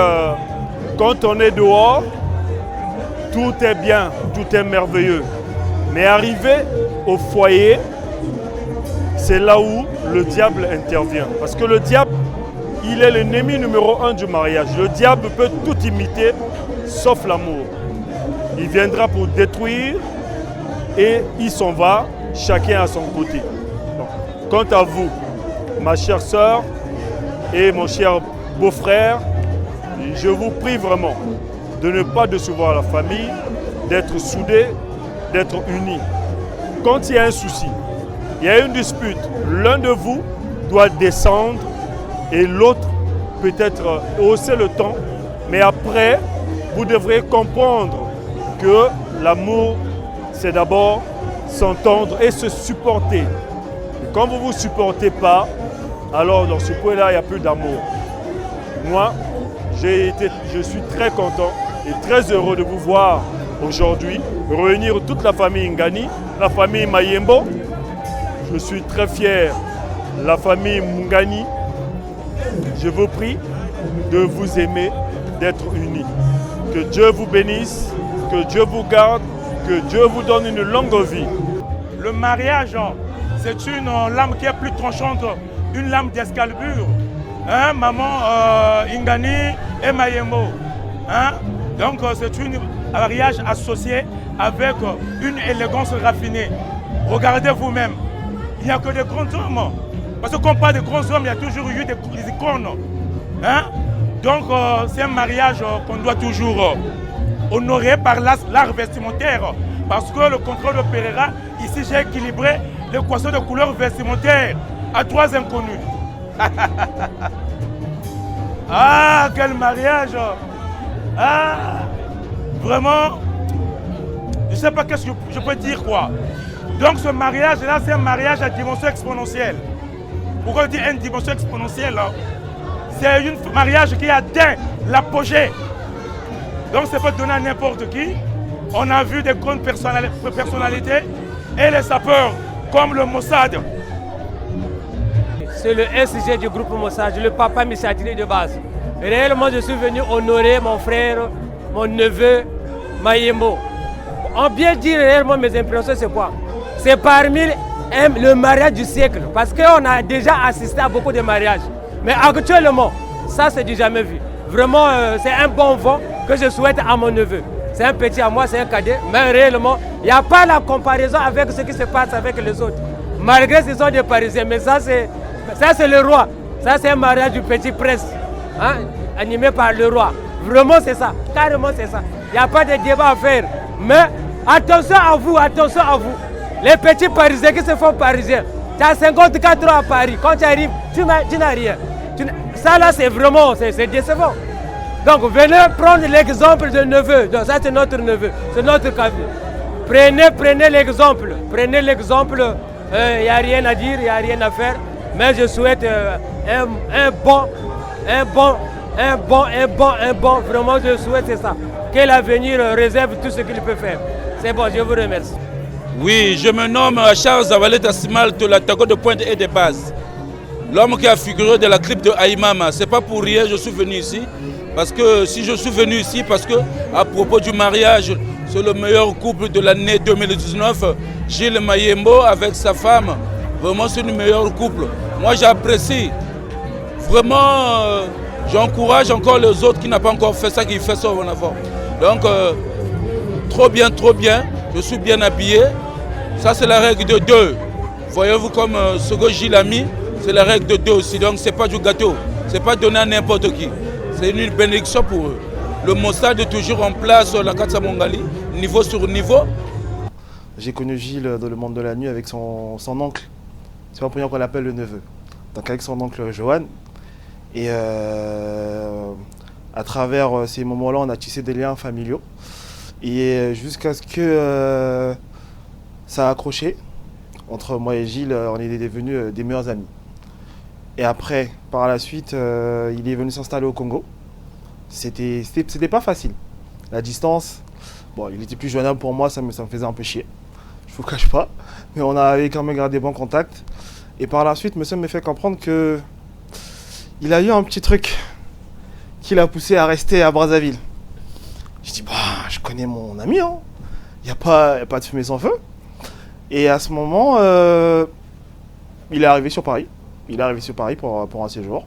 quand on est dehors, tout est bien, tout est merveilleux. Mais arrivé au foyer, c'est là où le diable intervient. Parce que le diable, il est l'ennemi numéro 1 du mariage. Le diable peut tout imiter, sauf l'amour. il viendra pour détruire et il s'en va, chacun à son côté. Donc, quant à vous, ma chère sœur et mon cher beau-frère, je vous prie vraiment de ne pas décevoir la famille, d'être soudés, d'être unis. Quand il y a un souci, il y a une dispute, l'un de vous doit descendre et l'autre peut-être hausser le ton, mais après, vous devrez comprendre que l'amour, c'est d'abord s'entendre et se supporter. Et quand vous ne vous supportez pas, alors dans ce point-là, il n'y a plus d'amour. Moi, je suis très content et très heureux de vous voir aujourd'hui, réunir toute la famille Ngani, la famille Mayembo. Je suis très fier, la famille Ngani. Je vous prie de vous aimer, d'être unis. Que Dieu vous bénisse, que Dieu vous garde, que Dieu vous donne une longue vie. Le mariage, c'est une lame qui est plus tranchante, une lame d'escalbure. Hein, maman Ngani et Mayembo. Hein? Donc c'est un mariage associé avec une élégance raffinée. Regardez vous-même, il n'y a que des grands hommes. Parce que quand on parle de grands hommes, il y a toujours eu des icônes. Hein? Donc c'est un mariage qu'on doit toujours honorer par l'art vestimentaire. Parce que le contrôle de Pereira, ici j'ai équilibré l'équation de couleurs vestimentaires à 3 inconnus. Ah, quel mariage! Ah, vraiment, je ne sais pas qu'est-ce que je peux dire quoi. Donc ce mariage-là, c'est un mariage à dimension exponentielle. Pourquoi je dis une dimension exponentielle? C'est un mariage qui atteint l'apogée. Donc ça peut donner à n'importe qui. On a vu des grandes personnalités et les sapeurs, comme le Mossad. C'est le SG du groupe Mossad, le papa Missatili de base. Réellement, je suis venu honorer mon frère, mon neveu, Mayembo. En bien dire réellement mes impressions, c'est quoi? C'est parmi le mariage du siècle. Parce qu'on a déjà assisté à beaucoup de mariages. Mais actuellement, ça c'est du jamais vu. Vraiment, c'est un bon vent que je souhaite à mon neveu. C'est un petit à moi, c'est un cadet. Mais réellement, il n'y a pas la comparaison avec ce qui se passe avec les autres. Malgré ce sont des Parisiens. Mais ça c'est le roi. Ça c'est un mariage du petit prince. Hein, animé par le roi. Vraiment c'est ça, carrément c'est ça. Il n'y a pas de débat à faire. Mais attention à vous, attention à vous. Les petits Parisiens qui se font Parisiens. Tu as 54 ans à Paris, quand tu arrives, tu n'as rien. Ça là c'est vraiment, c'est décevant. Donc venez prendre l'exemple de neveu. Donc, ça c'est notre neveu, c'est notre cavalier. Prenez l'exemple, prenez l'exemple. Il n'y a rien à dire, il n'y a rien à faire. Mais je souhaite un bon, vraiment je souhaite c'est ça. Que l'avenir réserve tout ce qu'il peut faire. C'est bon, je vous remercie. Oui, je me nomme Charles Zavaleta Simal de la Tago de Pointe et de Base. L'homme qui a figuré de la clip de Aïmama. C'est pas pour rien que je suis venu ici. Parce que si je suis venu ici, parce que à propos du mariage, c'est le meilleur couple de l'année 2019, Gilles Mayembo avec sa femme. Vraiment, c'est le meilleur couple. Moi, j'apprécie. Vraiment, j'encourage encore les autres qui n'ont pas encore fait ça, qui font ça en avant. Donc, trop bien, trop bien. Je suis bien habillé. Ça, c'est la règle de 2. Voyez-vous comme ce que Gilles a mis, c'est la règle de 2 aussi. Donc, ce n'est pas du gâteau. Ce n'est pas donné à n'importe qui. C'est une bénédiction pour eux. Le Mossad est toujours en place la Katsa Mongali, niveau sur niveau. J'ai connu Gilles dans le monde de la nuit avec son oncle. C'est pas pour rien qu'on l'appelle le neveu. Donc avec son oncle Johan. Et à travers ces moments-là, on a tissé des liens familiaux. Et jusqu'à ce que ça a accroché. Entre moi et Gilles, on est devenus des meilleurs amis. Et après, par la suite, il est venu s'installer au Congo. C'était pas facile. La distance, bon, il était plus joignable pour moi, ça me faisait un peu chier. Je vous cache pas. Mais on avait quand même gardé bons contacts. Et par la suite, monsieur me fait comprendre que il a eu un petit truc qui l'a poussé à rester à Brazzaville. Je dis, bah, je connais mon ami, hein. Il n'y a pas de fumée sans feu. Et à ce moment, il est arrivé sur Paris. Il est arrivé sur Paris pour un séjour.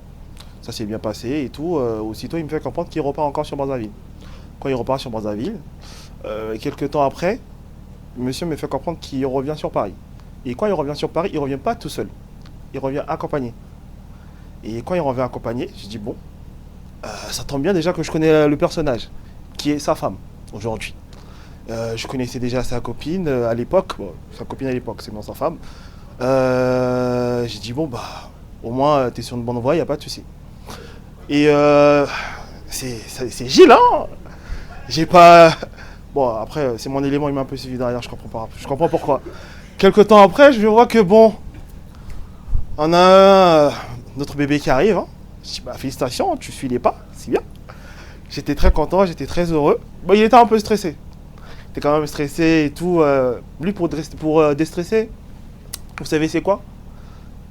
Ça s'est bien passé et tout. Aussitôt, il me fait comprendre qu'il repart encore sur Brazzaville. Quand il repart sur Brazzaville, Quelques temps après, monsieur me fait comprendre qu'il revient sur Paris. Et quand il revient sur Paris, il ne revient pas tout seul. Il revient accompagné. Et quand il revient accompagné, je dis bon, ça tombe bien déjà que je connais le personnage, qui est sa femme aujourd'hui. Je connaissais déjà sa copine à l'époque. Bon, sa copine à l'époque, c'est non sa femme. J'ai dit bon, bah, au moins, tu es sur une bonne voie, il n'y a pas de souci. Et c'est Gilles, hein. J'ai pas... Bon, après, c'est mon élément, il m'a un peu suivi derrière, je comprends pourquoi. Quelques temps après, je vois que bon, on a notre bébé qui arrive. Hein. Je dis, bah, félicitations, tu suis les pas, c'est bien. J'étais très content, j'étais très heureux. Bon, il était un peu stressé. Il était quand même stressé et tout. Lui, pour déstresser, vous savez c'est quoi?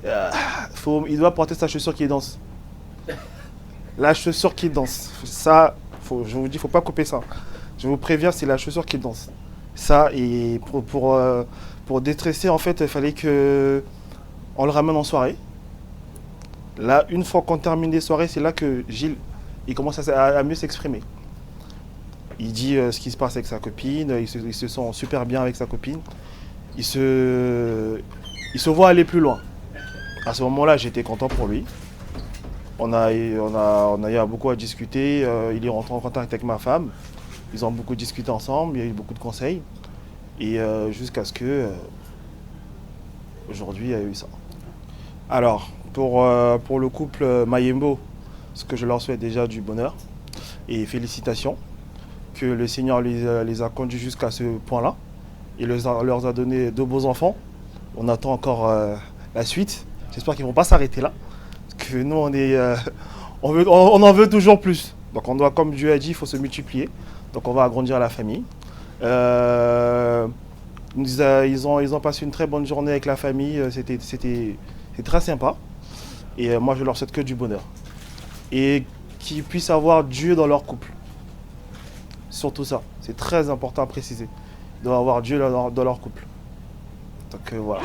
Il doit porter sa chaussure qui danse. La chaussure qui danse. Ça, je vous dis, faut pas couper ça. Je vous préviens, c'est la chaussure qui danse. Ça, et pour déstresser, en fait, il fallait que on le ramène en soirée. Là, une fois qu'on termine les soirées, c'est là que Gilles, il commence à mieux s'exprimer. Il dit ce qui se passe avec sa copine, il se sent super bien avec sa copine. Il se voit aller plus loin. À ce moment-là, j'étais content pour lui. On a eu beaucoup à discuter. Il est rentré en contact avec ma femme. Ils ont beaucoup discuté ensemble. Il y a eu beaucoup de conseils. Et jusqu'à ce que aujourd'hui, il y a eu ça. Alors, pour le couple Mayembo, ce que je leur souhaite déjà du bonheur et félicitations. Que le Seigneur les a conduits jusqu'à ce point-là. Et leur a donné 2 beaux enfants. On attend encore la suite. J'espère qu'ils ne vont pas s'arrêter là. Parce que nous, on en veut toujours plus. Donc on doit, comme Dieu a dit, il faut se multiplier. Donc on va agrandir la famille. Ils ont passé une très bonne journée avec la famille. C'était très sympa. Et moi, je leur souhaite que du bonheur. Et qu'ils puissent avoir Dieu dans leur couple. Surtout ça. C'est très important à préciser. Ils doivent avoir Dieu dans leur couple. Donc voilà.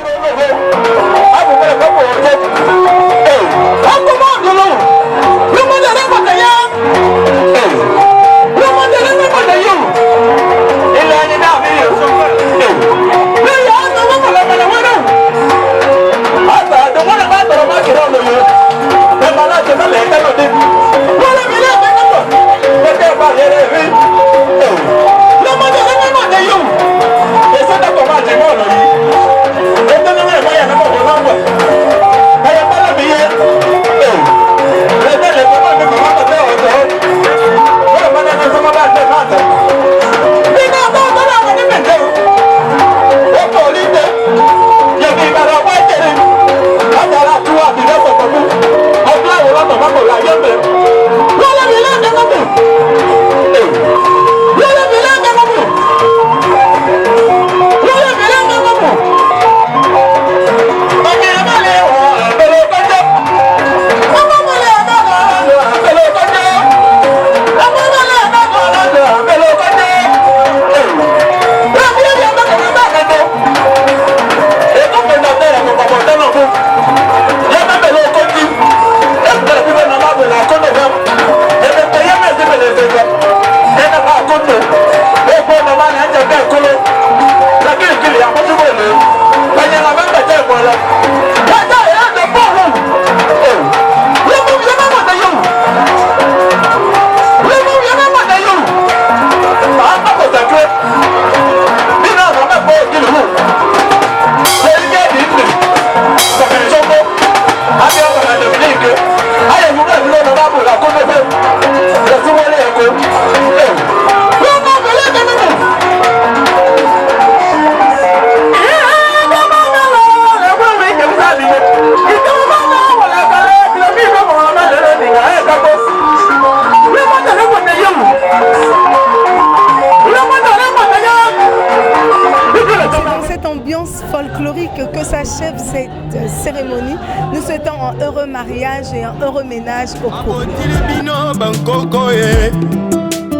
Que s'achève cette cérémonie. Nous souhaitons un heureux mariage et un heureux ménage au couple.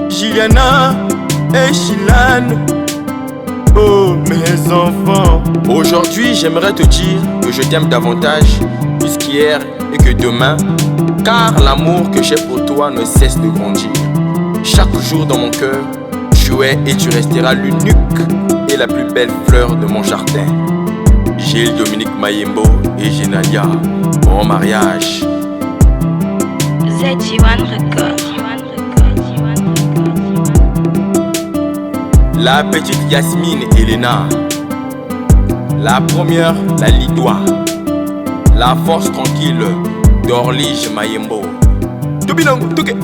Juliana et Chilane, oh mes enfants. Aujourd'hui j'aimerais te dire que je t'aime davantage plus qu'hier et que demain, car l'amour que j'ai pour toi ne cesse de grandir. Chaque jour dans mon cœur, jouet et tu resteras l'unique et la plus belle fleur de mon jardin. Gilles Dominique Mayembo et Genalia, bon mariage. ZG1 Record. La petite Yasmine Elena, la première, la Lidois, la force tranquille d'Orlige Mayembo. Tubilongo, tuke.